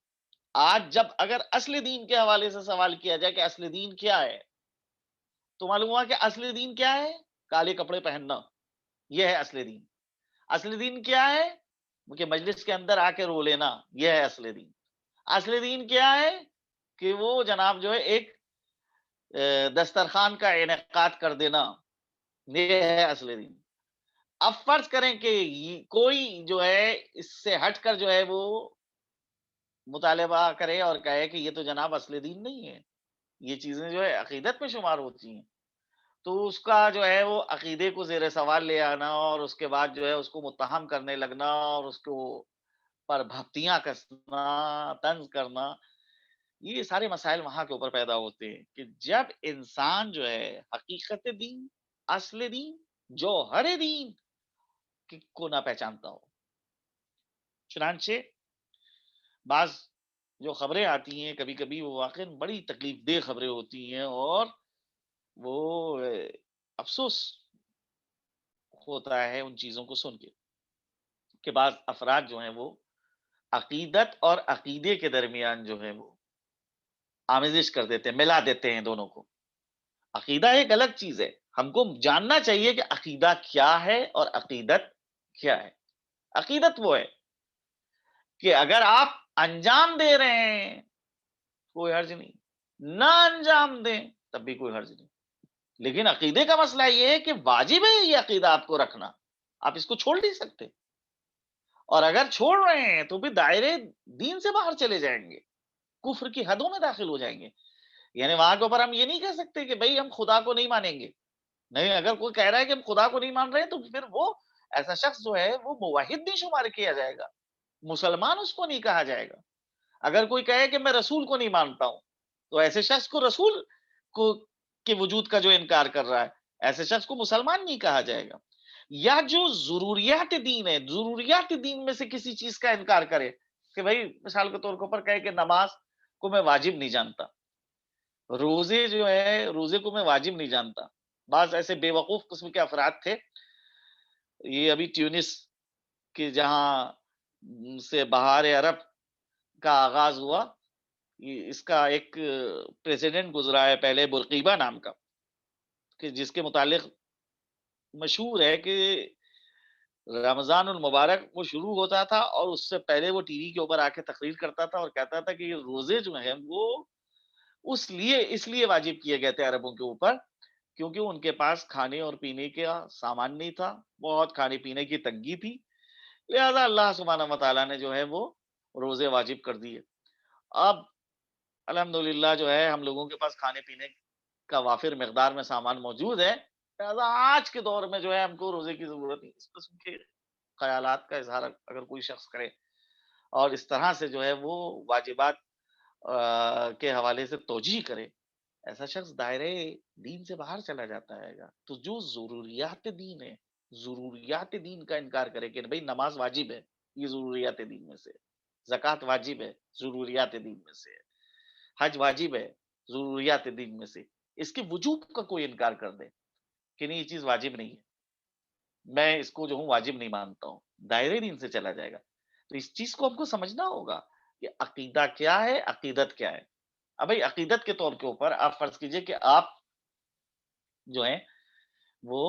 آج جب اگر اصل دین کے حوالے سے سوال کیا جائے کہ اصل دین کیا ہے، تو معلوم ہوا کہ اصل دین کیا ہے؟ کالے کپڑے پہننا، یہ ہے اصل دین۔ اصل دین کیا ہے؟ کہ مجلس کے اندر آ کے رو لینا، یہ ہے اصل دین۔ اصل دین کیا ہے؟ کہ وہ جناب جو ہے ایک دسترخوان کا انعقاد کر دینا، یہ ہے اصل دین۔ اب فرض کریں کہ کوئی جو ہے اس سے ہٹ کر جو ہے وہ مطالبہ کرے اور کہے کہ یہ تو جناب اصل دین نہیں ہے، یہ چیزیں جو ہے عقیدت میں شمار ہوتی ہیں، تو اس کا جو ہے وہ عقیدے کو زیر سوال لے آنا، اور اس کے بعد جو ہے اس کو متہم کرنے لگنا، اور اس کو پر بھپتیاں کسنا، طنز کرنا، یہ سارے مسائل وہاں کے اوپر پیدا ہوتے ہیں کہ جب انسان جو ہے حقیقت دین، اصل دین، جوہر دین کو نہ پہچانتا ہو۔ چنانچہ بعض جو خبریں آتی ہیں کبھی کبھی وہ واقعی بڑی تکلیف دہ خبریں ہوتی ہیں، اور وہ افسوس ہوتا ہے ان چیزوں کو سن کے کہ بعض افراد جو ہیں وہ عقیدت اور عقیدے کے درمیان جو ہے وہ آمیزش کر دیتے ہیں، ملا دیتے ہیں دونوں کو۔ عقیدہ ایک الگ چیز ہے، ہم کو جاننا چاہیے کہ عقیدہ کیا ہے اور عقیدت کیا ہے۔ عقیدت وہ ہے کہ اگر آپ انجام دے رہے ہیں کوئی حرج نہیں، نہ انجام دیں تب بھی کوئی حرج نہیں، لیکن عقیدے کا مسئلہ یہ ہے کہ واجب ہے یہ عقیدہ آپ کو رکھنا، آپ اس کو چھوڑ نہیں سکتے، اور اگر چھوڑ رہے ہیں تو بھی دائرے دین سے باہر چلے جائیں گے، کفر کی حدوں میں داخل ہو جائیں گے۔ یعنی وہاں کے اوپر ہم یہ نہیں کہہ سکتے کہ بھئی ہم خدا کو نہیں مانیں گے۔ نہیں، اگر کوئی کہہ رہا ہے کہ ہم خدا کو نہیں مان رہے تو پھر وہ ایسا شخص جو ہے وہ موحد نہیں شمار کیا جائے گا، مسلمان اس کو نہیں کہا جائے گا۔ اگر کوئی کہے کہ میں رسول کو نہیں مانتا ہوں، تو ایسے شخص کو رسول کو کے وجود کا جو انکار کر رہا ہے، ایسے شخص کو مسلمان نہیں کہا جائے گا۔ یا جو ضروریات دین ہے، ضروریات دین میں سے کسی چیز کا انکار کرے کہ بھائی مثال کے طور کے اوپر کہے کہ نماز کو میں واجب نہیں جانتا، روزے جو ہے روزے کو میں واجب نہیں جانتا۔ بعض ایسے بے وقوف قسم کے افراد تھے، یہ ابھی ٹیونس کے جہاں سے بہار عرب کا آغاز ہوا، اس کا ایک پریزیڈنٹ گزرا ہے پہلے، برقیبہ نام کا، کہ جس کے متعلق مشہور ہے کہ رمضان المبارک وہ شروع ہوتا تھا اور اس سے پہلے وہ ٹی وی کے اوپر آ کے تقریر کرتا تھا اور کہتا تھا کہ یہ روزے جو ہیں وہ اس لیے واجب کیے گئے تھے عربوں کے اوپر، کیونکہ ان کے پاس کھانے اور پینے کا سامان نہیں تھا، بہت کھانے پینے کی تنگی تھی، لہذا اللہ سبحانہ وتعالیٰ نے جو ہے وہ روزے واجب کر دیے۔ اب الحمدللہ جو ہے ہم لوگوں کے پاس کھانے پینے کا وافر مقدار میں سامان موجود ہے، لہذا آج کے دور میں جو ہے ہم کو روزے کی ضرورت نہیں۔ اس قسم کے خیالات کا اظہار اگر کوئی شخص کرے اور اس طرح سے جو ہے وہ واجبات کے حوالے سے توجیہ کرے، ایسا شخص دائرے دین سے باہر چلا جاتا ہے گا۔ تو جو ضروریات دین ہے، ضروریات دین کا انکار کرے کہ بھئی نماز واجب ہے، یہ ضروریات دین میں سے ہے، زکوٰۃ واجب ہے، ضروریات دین میں سے ہے، حج واجب ہے، ضروریات دین میں سے، اس کے وجوب کا کوئی انکار کر دے کہ نہیں یہ چیز واجب نہیں ہے، میں اس کو جو ہوں واجب نہیں مانتا ہوں، دائرے دین سے چلا جائے گا۔ تو اس چیز کو ہم کو سمجھنا ہوگا کہ عقیدہ کیا ہے، عقیدت کیا ہے؟ اب بھائی عقیدت کے طور کے اوپر آپ فرض کیجئے کہ آپ جو ہیں وہ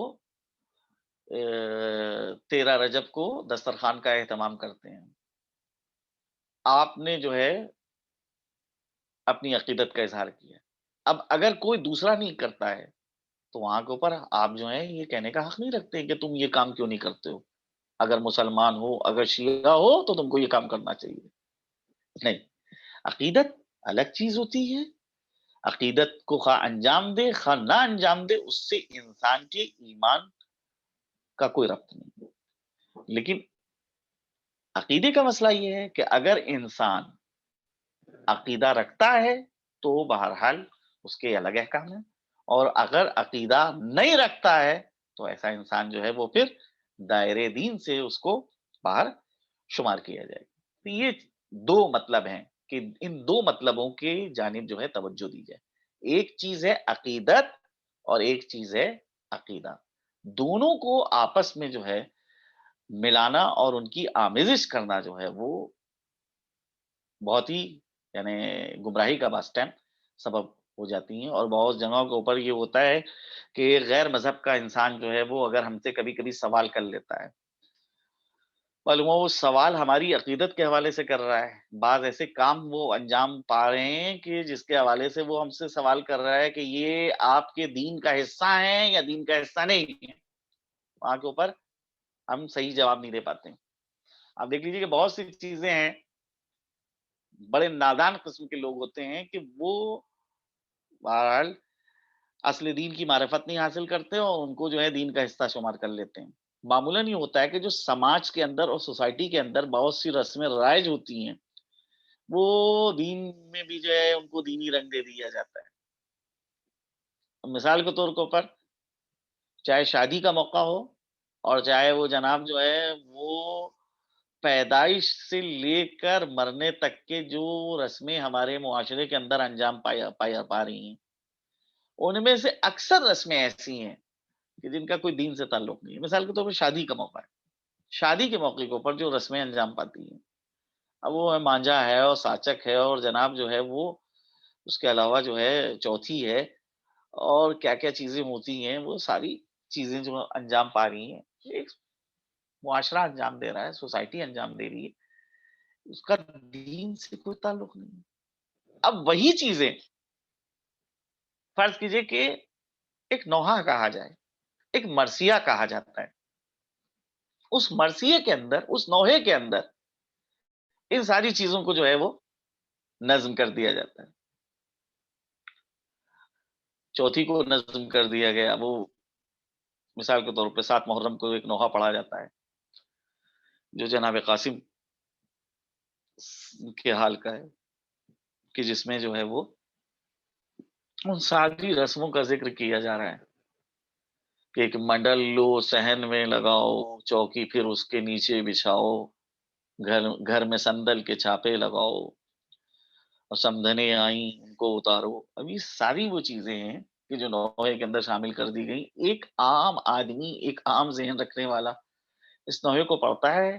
13 رجب کو دسترخوان کا اہتمام کرتے ہیں۔ آپ نے جو ہے اپنی عقیدت کا اظہار کیا۔ اب اگر کوئی دوسرا نہیں کرتا ہے تو وہاں کے اوپر آپ جو ہے یہ کہنے کا حق نہیں رکھتے کہ تم یہ کام کیوں نہیں کرتے ہو؟ اگر مسلمان ہو، اگر شیعہ ہو تو تم کو یہ کام کرنا چاہیے۔ نہیں، عقیدت الگ چیز ہوتی ہے۔ عقیدت کو خواہ انجام دے خواہ نہ انجام دے، اس سے انسان کے ایمان کا کوئی ربط نہیں۔ لیکن عقیدے کا مسئلہ یہ ہے کہ اگر انسان عقیدہ رکھتا ہے تو بہرحال اس کے الگ احکام ہیں، اور اگر عقیدہ نہیں رکھتا ہے تو ایسا انسان جو ہے وہ پھر دائرے دین سے اس کو باہر شمار کیا جائے گا۔ تو یہ دو مطلب ہیں کہ ان دو مطلبوں کی جانب جو ہے توجہ دی جائے۔ ایک چیز ہے عقیدت اور ایک چیز ہے عقیدہ۔ دونوں کو آپس میں جو ہے ملانا اور ان کی آمیزش کرنا جو ہے وہ بہت ہی یعنی گمراہی کا بس ٹائم سبب ہو جاتی ہیں، اور بہت جگہوں کے اوپر یہ ہوتا ہے کہ غیر مذہب کا انسان جو ہے وہ اگر ہم سے کبھی کبھی سوال کر لیتا ہے، معلوم ہو وہ سوال ہماری عقیدت کے حوالے سے کر رہا ہے، بعض ایسے کام وہ انجام پا رہے ہیں کہ جس کے حوالے سے وہ ہم سے سوال کر رہا ہے کہ یہ آپ کے دین کا حصہ ہے یا دین کا حصہ نہیں ہے، وہاں کے اوپر ہم صحیح جواب نہیں دے پاتے ہیں۔ آپ دیکھ لیجیے کہ بہت سی چیزیں ہیں، بڑے نادان قسم کے لوگ ہوتے ہیں کہ وہ بہرحال اصل دین کی معرفت نہیں حاصل کرتے اور ان کو جو ہے دین کا حصہ شمار کر لیتے ہیں۔ معمولاً یہ ہوتا ہے کہ جو سماج کے اندر اور سوسائٹی کے اندر بہت سی رسمیں رائج ہوتی ہیں، وہ دین میں بھی جو ہے ان کو دینی رنگ دے دیا جاتا ہے۔ مثال کے طور کے اوپر چاہے شادی کا موقع ہو اور چاہے وہ جناب جو ہے وہ پیدائش سے لے کر مرنے تک کے جو رسمیں ہمارے معاشرے کے اندر انجام پا رہی ہیں، ان میں سے اکثر رسمیں ایسی ہیں کہ جن کا کوئی دین سے تعلق نہیں ہے۔ مثال کے طور پر شادی کا موقع ہے، شادی کے موقع کے اوپر جو رسمیں انجام پاتی ہیں، اب وہ ہے مانجا ہے اور ساچک ہے اور جناب جو ہے وہ اس کے علاوہ جو ہے چوتھی ہے اور کیا کیا چیزیں ہوتی ہیں، وہ ساری چیزیں جو انجام پا رہی ہیں، ایک معاشرہ انجام دے رہا ہے، سوسائٹی انجام دے رہی ہے، اس کا دین سے کوئی تعلق نہیں ہے۔ اب وہی چیزیں فرض کیجئے کہ ایک نوحہ کہا جائے، ایک مرثیہ کہا جاتا ہے، اس مرثیے کے اندر اس نوحے کے اندر ان ساری چیزوں کو جو ہے وہ نظم کر دیا جاتا ہے۔ چوتھی کو نظم کر دیا گیا، وہ مثال کے طور پہ 7 محرم کو ایک نوحہ پڑھا جاتا ہے جو جناب قاسم کے حال کا ہے، کہ جس میں جو ہے وہ ان ساری رسموں کا ذکر کیا جا رہا ہے کہ ایک منڈل لو صحن میں لگاؤ، چوکی پھر اس کے نیچے بچھاؤ، گھر گھر میں سندل کے چھاپے لگاؤ اور سمدھنیں آئیں ان کو اتارو۔ اب یہ ساری وہ چیزیں ہیں کہ جو نوحے کے اندر شامل کر دی گئی۔ ایک عام آدمی، ایک عام ذہن رکھنے والا اس نوحے کو پڑھتا ہے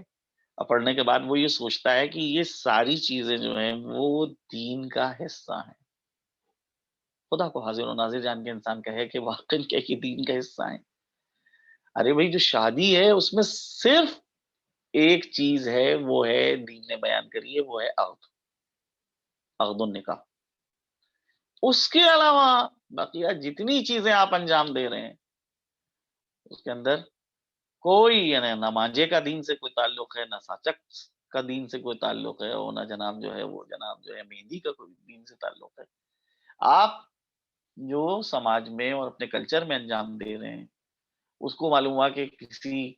اور پڑھنے کے بعد وہ یہ سوچتا ہے کہ یہ ساری چیزیں جو ہیں وہ دین کا حصہ ہیں۔ خدا کو حاضر و ناظر جان کے انسان کہے کہ واقعی کیا یہ دین کا حصہ ہیں؟ ارے بھائی جو شادی ہے اس میں صرف ایک چیز ہے، وہ ہے دین نے بیان کری ہے، وہ ہے عقد، عقد النکاح۔ اس کے علاوہ بقیہ جتنی چیزیں آپ انجام دے رہے ہیں اس کے اندر کوئی یعنی نہ مانجے کا دین سے کوئی تعلق ہے، نہ ساچک کا دین سے کوئی تعلق ہے، اور نہ جناب جو ہے وہ جناب جو ہے مہندی کا کوئی دین سے تعلق ہے۔ آپ جو سماج میں اور اپنے کلچر میں انجام دے رہے ہیں اس کو معلوم ہوا کہ کسی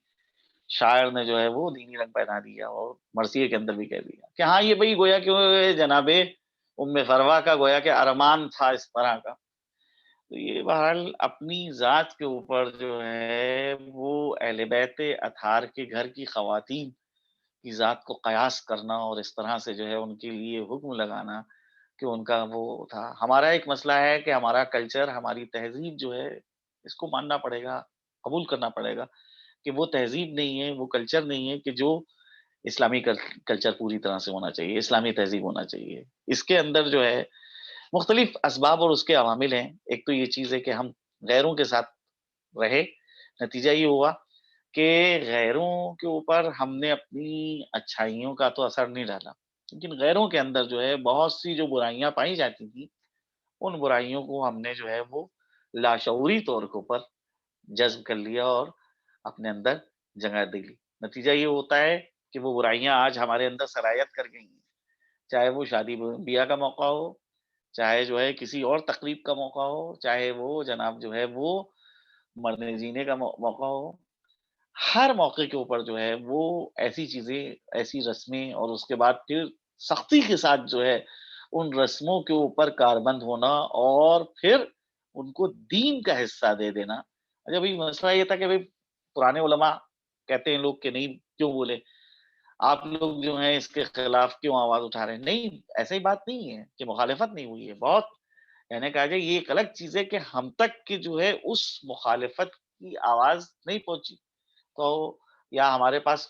شاعر نے جو ہے وہ دینی رنگ پہنا دیا اور مرثیے کے اندر بھی کہہ دیا کہ ہاں یہ بھئی گویا کہ جناب ام فروا کا گویا کہ ارمان تھا اس طرح کا۔ تو یہ بہرحال اپنی ذات کے اوپر جو ہے وہ اہل بیت اطہار کے گھر کی خواتین کی ذات کو قیاس کرنا اور اس طرح سے جو ہے ان کے لیے حکم لگانا کہ ان کا وہ تھا۔ ہمارا ایک مسئلہ ہے کہ ہمارا کلچر، ہماری تہذیب جو ہے اس کو ماننا پڑے گا، قبول کرنا پڑے گا کہ وہ تہذیب نہیں ہے، وہ کلچر نہیں ہے کہ جو اسلامی کلچر پوری طرح سے ہونا چاہیے، اسلامی تہذیب ہونا چاہیے۔ اس کے اندر جو ہے مختلف اسباب اور اس کے عوامل ہیں۔ ایک تو یہ چیز ہے کہ ہم غیروں کے ساتھ رہے، نتیجہ یہ ہوا کہ غیروں کے اوپر ہم نے اپنی اچھائیوں کا تو اثر نہیں ڈالا، لیکن غیروں کے اندر جو ہے بہت سی جو برائیاں پائی جاتی تھیں، ان برائیوں کو ہم نے جو ہے وہ لاشعوری طور کے اوپر جذب کر لیا اور اپنے اندر جگہ دے لی۔ نتیجہ یہ ہوتا ہے کہ وہ برائیاں آج ہمارے اندر سرایت کر گئی ہیں، چاہے وہ شادی بیاہ کا موقع ہو، چاہے جو ہے کسی اور تقریب کا موقع ہو، چاہے وہ جناب جو ہے وہ مرنے جینے کا موقع ہو، ہر موقع کے اوپر جو ہے وہ ایسی چیزیں، ایسی رسمیں اور اس کے بعد پھر سختی کے ساتھ جو ہے ان رسموں کے اوپر کاربند ہونا اور پھر ان کو دین کا حصہ دے دینا۔ اچھا بھائی مسئلہ یہ تھا کہ بھائی پرانے علماء کہتے ہیں لوگ کہ نہیں کیوں بولے، آپ لوگ جو ہیں اس کے خلاف کیوں آواز اٹھا رہے ہیں؟ نہیں، ایسا ہی بات نہیں ہے کہ مخالفت نہیں ہوئی ہے، بہت یعنی کہا جائے یہ ایک الگ چیز ہے کہ ہم تک کی جو ہے اس مخالفت کی آواز نہیں پہنچی، تو یا ہمارے پاس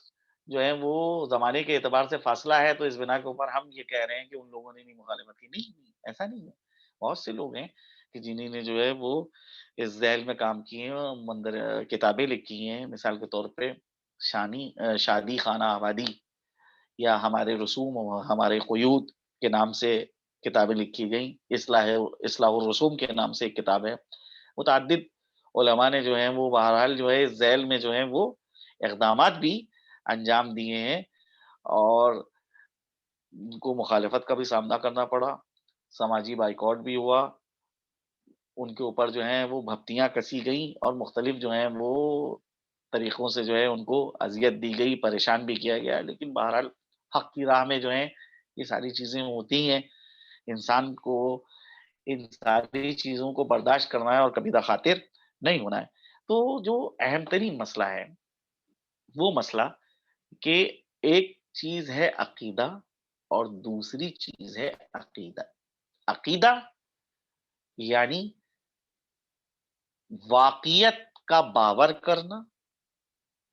جو ہے وہ زمانے کے اعتبار سے فاصلہ ہے تو اس بنا کے اوپر ہم یہ کہہ رہے ہیں کہ ان لوگوں نے نہیں مخالفت کی، نہیں ایسا نہیں ہے۔ بہت سے لوگ ہیں کہ جنہیں نے جو ہے وہ اس ذیل میں کام کیے ہیں اور کتابیں لکھی ہیں، مثال کے طور پہ شادی خانہ آبادی یا ہمارے رسوم اور ہمارے قیود کے نام سے کتابیں لکھی گئیں، اصلاح الرسوم کے نام سے ایک کتاب ہے۔ متعدد علماء نے جو ہیں وہ بہرحال جو ہے اس ذیل میں جو ہے وہ اقدامات بھی انجام دیے ہیں اور ان کو مخالفت کا بھی سامنا کرنا پڑا، سماجی بائیکاٹ بھی ہوا، ان کے اوپر جو ہیں وہ بھپتیاں کسی گئیں اور مختلف جو ہیں وہ طریقوں سے جو ہے ان کو اذیت دی گئی، پریشان بھی کیا گیا، لیکن بہرحال حق کی راہ میں جو ہے یہ ساری چیزیں ہوتی ہیں، انسان کو ان ساری چیزوں کو برداشت کرنا ہے اور کبھی دخاطر نہیں ہونا ہے۔ تو جو اہم ترین مسئلہ ہے وہ مسئلہ کہ ایک چیز ہے عقیدہ اور دوسری چیز ہے عقیدہ۔ عقیدہ یعنی واقعیت کا باور کرنا،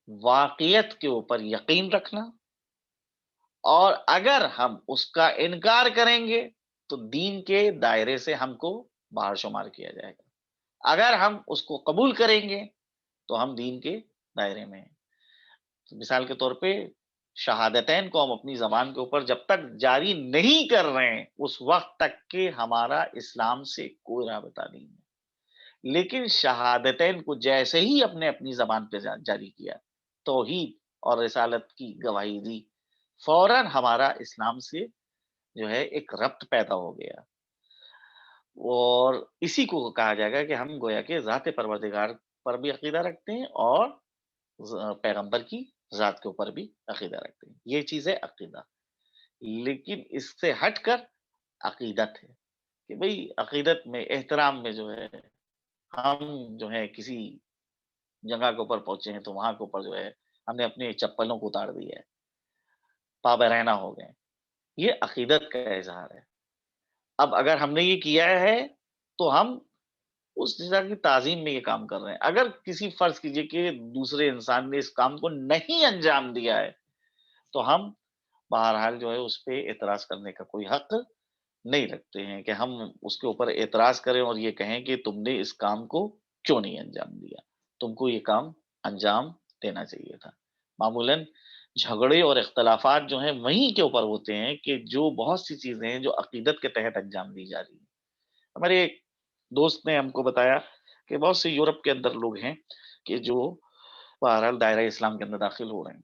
واقعیت کے اوپر یقین رکھنا، اور اگر ہم اس کا انکار کریں گے تو دین کے دائرے سے ہم کو باہر شمار کیا جائے گا، اگر ہم اس کو قبول کریں گے تو ہم دین کے دائرے میں ہیں۔ مثال کے طور پہ شہادتین کو ہم اپنی زبان کے اوپر جب تک جاری نہیں کر رہے ہیں اس وقت تک کہ ہمارا اسلام سے کوئی رابطہ نہیں ہے، لیکن شہادتین کو جیسے ہی اپنی زبان پہ جاری کیا، توحید اور رسالت کی گواہی دی، فوراً ہمارا اسلام سے جو ہے ایک ربط پیدا ہو گیا اور اسی کو کہا جائے گا کہ ہم گویا کہ ذات پروردگار پر بھی عقیدہ رکھتے ہیں اور پیغمبر کی ذات کے اوپر بھی عقیدہ رکھتے ہیں۔ یہ چیز ہے عقیدہ، لیکن اس سے ہٹ کر عقیدت ہے کہ بھئی عقیدت میں احترام میں جو ہے ہم جو ہے کسی جگہ کے اوپر پہنچے ہیں تو وہاں کے اوپر جو ہے ہم نے اپنے چپلوں کو اتار دیا ہے، پابرہنہ ہو گئے، یہ عقیدت کا اظہار ہے۔ اب اگر ہم نے یہ کیا ہے تو ہم اس جگہ کی تعظیم میں یہ کام کر رہے ہیں۔ اگر کسی فرض کیجئے کہ دوسرے انسان نے اس کام کو نہیں انجام دیا ہے تو ہم بہرحال جو ہے اس پہ اعتراض کرنے کا کوئی حق نہیں رکھتے ہیں کہ ہم اس کے اوپر اعتراض کریں اور یہ کہیں کہ تم نے اس کام کو کیوں نہیں انجام دیا، تم کو یہ کام انجام دینا چاہیے تھا۔ معمولاً جھگڑے اور اختلافات جو ہیں وہیں کے اوپر ہوتے ہیں کہ جو بہت سی چیزیں ہیں جو عقیدت کے تحت انجام دی جا رہی ہیں۔ ہمارے ایک دوست نے ہم کو بتایا کہ بہت سے یورپ کے اندر لوگ ہیں کہ جو بہرحال دائرہ اسلام کے اندر داخل ہو رہے ہیں۔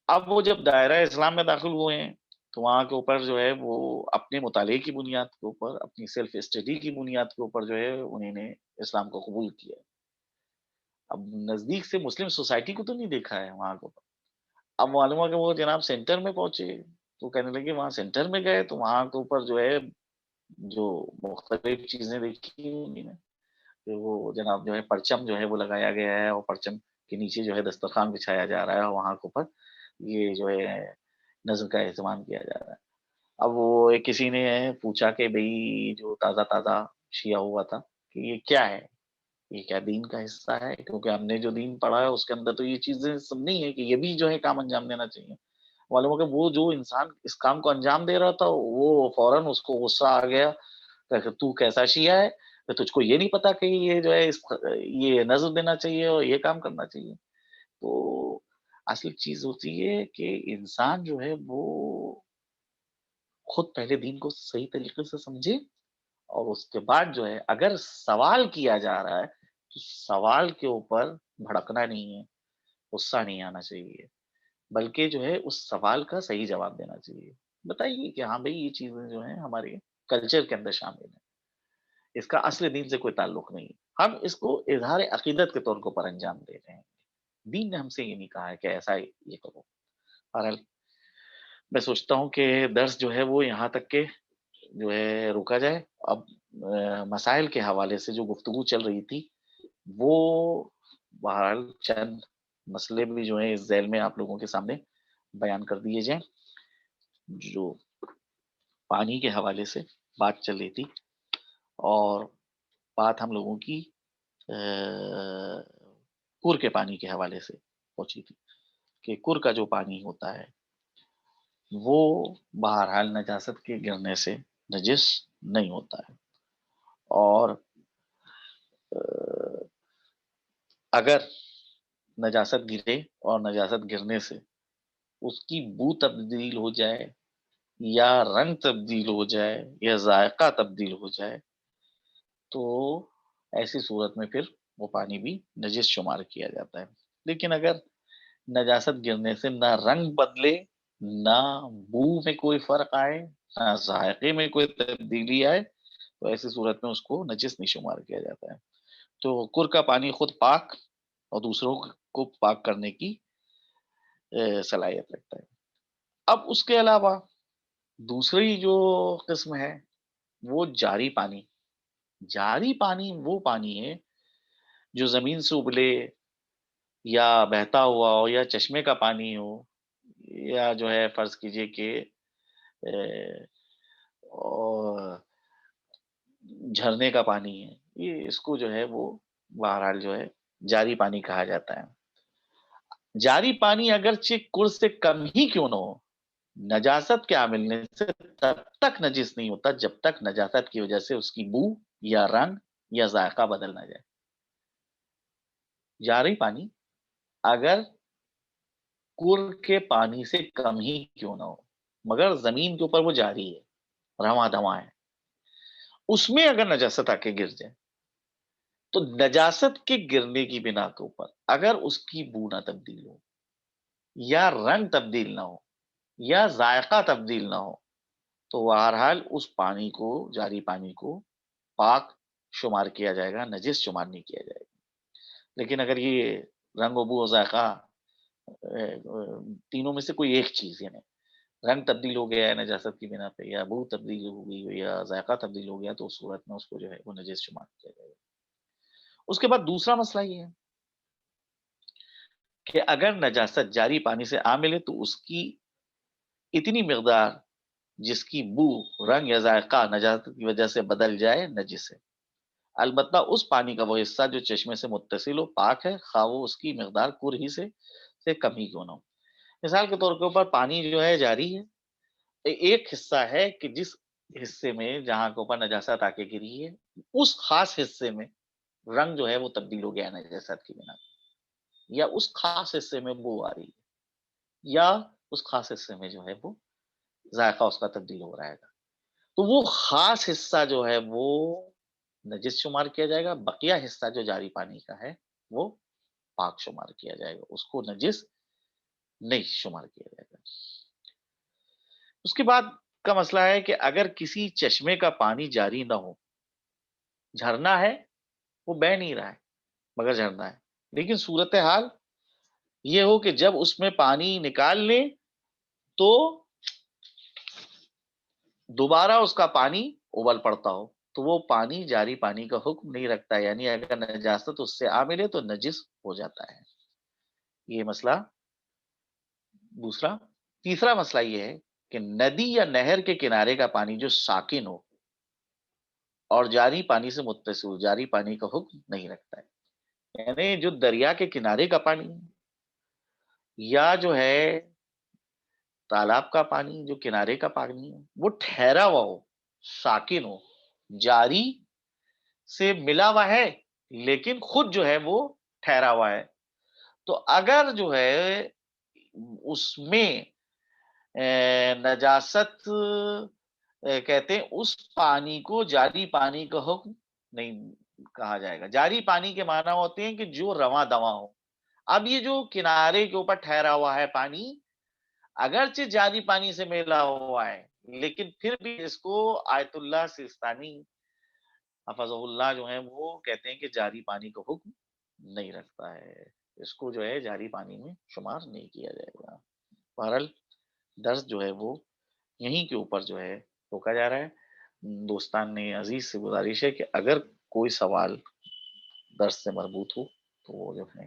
اب وہ جب دائرہ اسلام میں داخل ہوئے ہیں تو وہاں کے اوپر جو ہے وہ اپنے مطالعے کی بنیاد کے اوپر، اپنی سیلف اسٹڈی کی بنیاد کے اوپر جو ہے انہیں نے اسلام کو قبول کیا۔ اب نزدیک سے مسلم سوسائٹی کو تو نہیں دیکھا ہے وہاں کو، اب معلوم ہوا کہ وہ جناب سینٹر میں پہنچے تو کہنے لگے وہاں سینٹر میں گئے تو وہاں کے اوپر جو ہے جو مختلف چیزیں دیکھی انہیں نے کہ وہ جناب جو ہے پرچم جو ہے وہ لگایا گیا ہے اور پرچم کے نیچے جو ہے دسترخوان بچھایا جا رہا ہے اور وہاں کے اوپر یہ جو ہے نظر کا اہتمام کیا جا رہا ہے۔ اب وہ ایک کسی نے پوچھا کہ بھئی جو تازہ تازہ شیعہ ہوا تھا کہ یہ کیا ہے؟ یہ کیا دین کا حصہ ہے؟ کیونکہ ہم نے جو دین پڑھا ہے اس کے اندر تو یہ چیزیں سب نہیں ہے کہ یہ بھی جو ہے کام انجام دینا چاہیے۔ معلوم ہو کہ وہ جو انسان اس کام کو انجام دے رہا تھا وہ فوراً اس کو غصہ آ گیا کہ تو کیسا شیعہ ہے کہ تجھ کو یہ نہیں پتا کہ یہ جو ہے یہ نظر دینا چاہیے اور یہ کام کرنا چاہیے۔ تو اصل چیز ہوتی ہے کہ انسان جو ہے وہ خود پہلے دین کو صحیح طریقے سے سمجھے، اور اس کے بعد جو ہے اگر سوال کیا جا رہا ہے تو سوال کے اوپر بھڑکنا نہیں ہے، غصہ نہیں آنا چاہیے، بلکہ جو ہے اس سوال کا صحیح جواب دینا چاہیے۔ بتائیے کہ ہاں بھئی یہ چیزیں جو ہیں ہمارے کلچر کے اندر شامل ہیں، اس کا اصل دین سے کوئی تعلق نہیں ہے، ہم اس کو اظہار عقیدت کے طور کے اوپر انجام دے رہے ہیں۔ دین نے ہم سے یہ نہیں کہا ہے کہ ایسا یہ کرو۔ بہرحال میں سوچتا ہوں کہ درس جو ہے وہ یہاں تک کہ جو ہے روکا جائے۔ اب مسائل کے حوالے سے جو گفتگو چل رہی تھی وہ بہرحال چند مسئلے بھی جو ہیں اس ذیل میں آپ لوگوں کے سامنے بیان کر دیے جائیں۔ جو پانی کے حوالے سے بات چل رہی تھی، اور بات ہم لوگوں کی کور کے پانی کے حوالے سے پہنچی تھی کہ کور کا جو پانی ہوتا ہے وہ بہرحال نجاست کے گرنے سے نجس نہیں ہوتا ہے، اور اگر نجاست گرے اور نجاست گرنے سے اس کی بو تبدیل ہو جائے یا رنگ تبدیل ہو جائے یا ذائقہ تبدیل ہو جائے تو ایسی صورت میں پھر وہ پانی بھی نجس شمار کیا جاتا ہے۔ لیکن اگر نجاست گرنے سے نہ رنگ بدلے، نہ بو میں کوئی فرق آئے، نہ ذائقے میں کوئی تبدیلی آئے تو ایسی صورت میں اس کو نجس نہیں شمار کیا جاتا ہے۔ تو کور کا پانی خود پاک اور دوسروں کو پاک کرنے کی صلاحیت رکھتا ہے۔ اب اس کے علاوہ دوسری جو قسم ہے وہ جاری پانی۔ جاری پانی وہ پانی ہے جو زمین سے ابلے یا بہتا ہوا ہو یا چشمے کا پانی ہو یا جو ہے فرض کیجئے کہ اور جھرنے کا پانی ہے، یہ اس کو جو ہے وہ بہرحال جو ہے جاری پانی کہا جاتا ہے۔ جاری پانی اگرچہ کل سے کم ہی کیوں نہ ہو، نجاست کے ملنے سے تب تک نجس نہیں ہوتا جب تک نجاست کی وجہ سے اس کی بو یا رنگ یا ذائقہ بدل نہ جائے۔ جاری پانی اگر کور کے پانی سے کم ہی کیوں نہ ہو مگر زمین کے اوپر وہ جاری ہے، رواں دواں ہے، اس میں اگر نجاست آ کے گر جائے تو نجاست کے گرنے کی بنا کے اوپر اگر اس کی بو نہ تبدیل ہو یا رنگ تبدیل نہ ہو یا ذائقہ تبدیل نہ ہو تو بہرحال اس پانی کو، جاری پانی کو پاک شمار کیا جائے گا، نجس شمار نہیں کیا جائے گا۔ لیکن اگر یہ رنگ و بو و ذائقہ تینوں میں سے کوئی ایک چیز، یعنی رنگ تبدیل ہو گیا ہے نجاست کی بنا پہ یا بو تبدیل ہو گئی ہو یا ذائقہ تبدیل ہو گیا تو اس صورت میں اس کو جو ہے وہ نجس شمار کیا جائے گا۔ اس کے بعد دوسرا مسئلہ یہ ہے کہ اگر نجاست جاری پانی سے آ ملے تو اس کی اتنی مقدار جس کی بو، رنگ یا ذائقہ نجاست کی وجہ سے بدل جائے نجس ہے، البتہ اس پانی کا وہ حصہ جو چشمے سے متصل ہو پاک ہے، خواہ وہ اس کی مقدار کور ہی سے کم ہی کیوں نہ ہو۔ مثال کے طور کے اوپر پانی جو ہے جاری ہے، ایک حصہ ہے کہ جس حصے میں جہاں کے اوپر نجاست آ کے گری ہے اس خاص حصے میں رنگ جو ہے وہ تبدیل ہو گیا ہے نجاست کی بنا پہ، یا اس خاص حصے میں بو آ رہی ہے، یا اس خاص حصے میں جو ہے وہ ذائقہ اس کا تبدیل ہو رہا ہے، تو وہ خاص حصہ جو ہے وہ نجس شمار کیا جائے گا، بقیہ حصہ جو جاری پانی کا ہے وہ پاک شمار کیا جائے گا، اس کو نجس نہیں شمار کیا جائے گا۔ اس کے بعد کا مسئلہ ہے کہ اگر کسی چشمے کا پانی جاری نہ ہو، جھرنا ہے، وہ بہہ نہیں رہا ہے مگر جھرنا ہے، لیکن صورتحال یہ ہو کہ جب اس میں پانی نکال لیں تو دوبارہ اس کا پانی ابل پڑتا ہو تو وہ پانی جاری پانی کا حکم نہیں رکھتا، یعنی اگر نجاست اس سے آ ملے تو نجس ہو جاتا ہے۔ یہ مسئلہ دوسرا۔ تیسرا مسئلہ یہ ہے کہ ندی یا نہر کے کنارے کا پانی جو ساکن ہو، اور جاری پانی سے متصل جاری پانی کا حکم نہیں رکھتا ہے۔ یعنی جو دریا کے کنارے کا پانی ہے، یا جو ہے تالاب کا پانی، جو کنارے کا پانی ہے، وہ ٹھہرا ہوا ہو، ساکن ہو، جاری سے ملا ہوا ہے، لیکن خود جو ہے وہ ٹھہرا ہوا ہے، تو اگر جو ہے اس میں نجاست کہتے ہیں اس پانی کو جاری پانی کا حکم نہیں کہا جائے گا۔ جاری پانی کے معنی ہوتے ہیں کہ جو رواں دواں ہو۔ اب یہ جو کنارے کے اوپر ٹھہرا ہوا ہے پانی، اگرچہ جاری پانی سے ملا ہوا ہے، لیکن پھر بھی اس کو آیت اللہ سیستانی حفظہ اللہ جو ہیں وہ کہتے ہیں کہ جاری پانی کا حکم نہیں رکھتا ہے، اس کو جو ہے جاری پانی میں شمار نہیں کیا جائے گا۔ بہرحال درس جو ہے وہ یہیں کے اوپر جو ہے روکا جا رہا ہے۔ دوستان نے عزیز سے گزارش ہے کہ اگر کوئی سوال درس سے مربوط ہو تو وہ جو ہے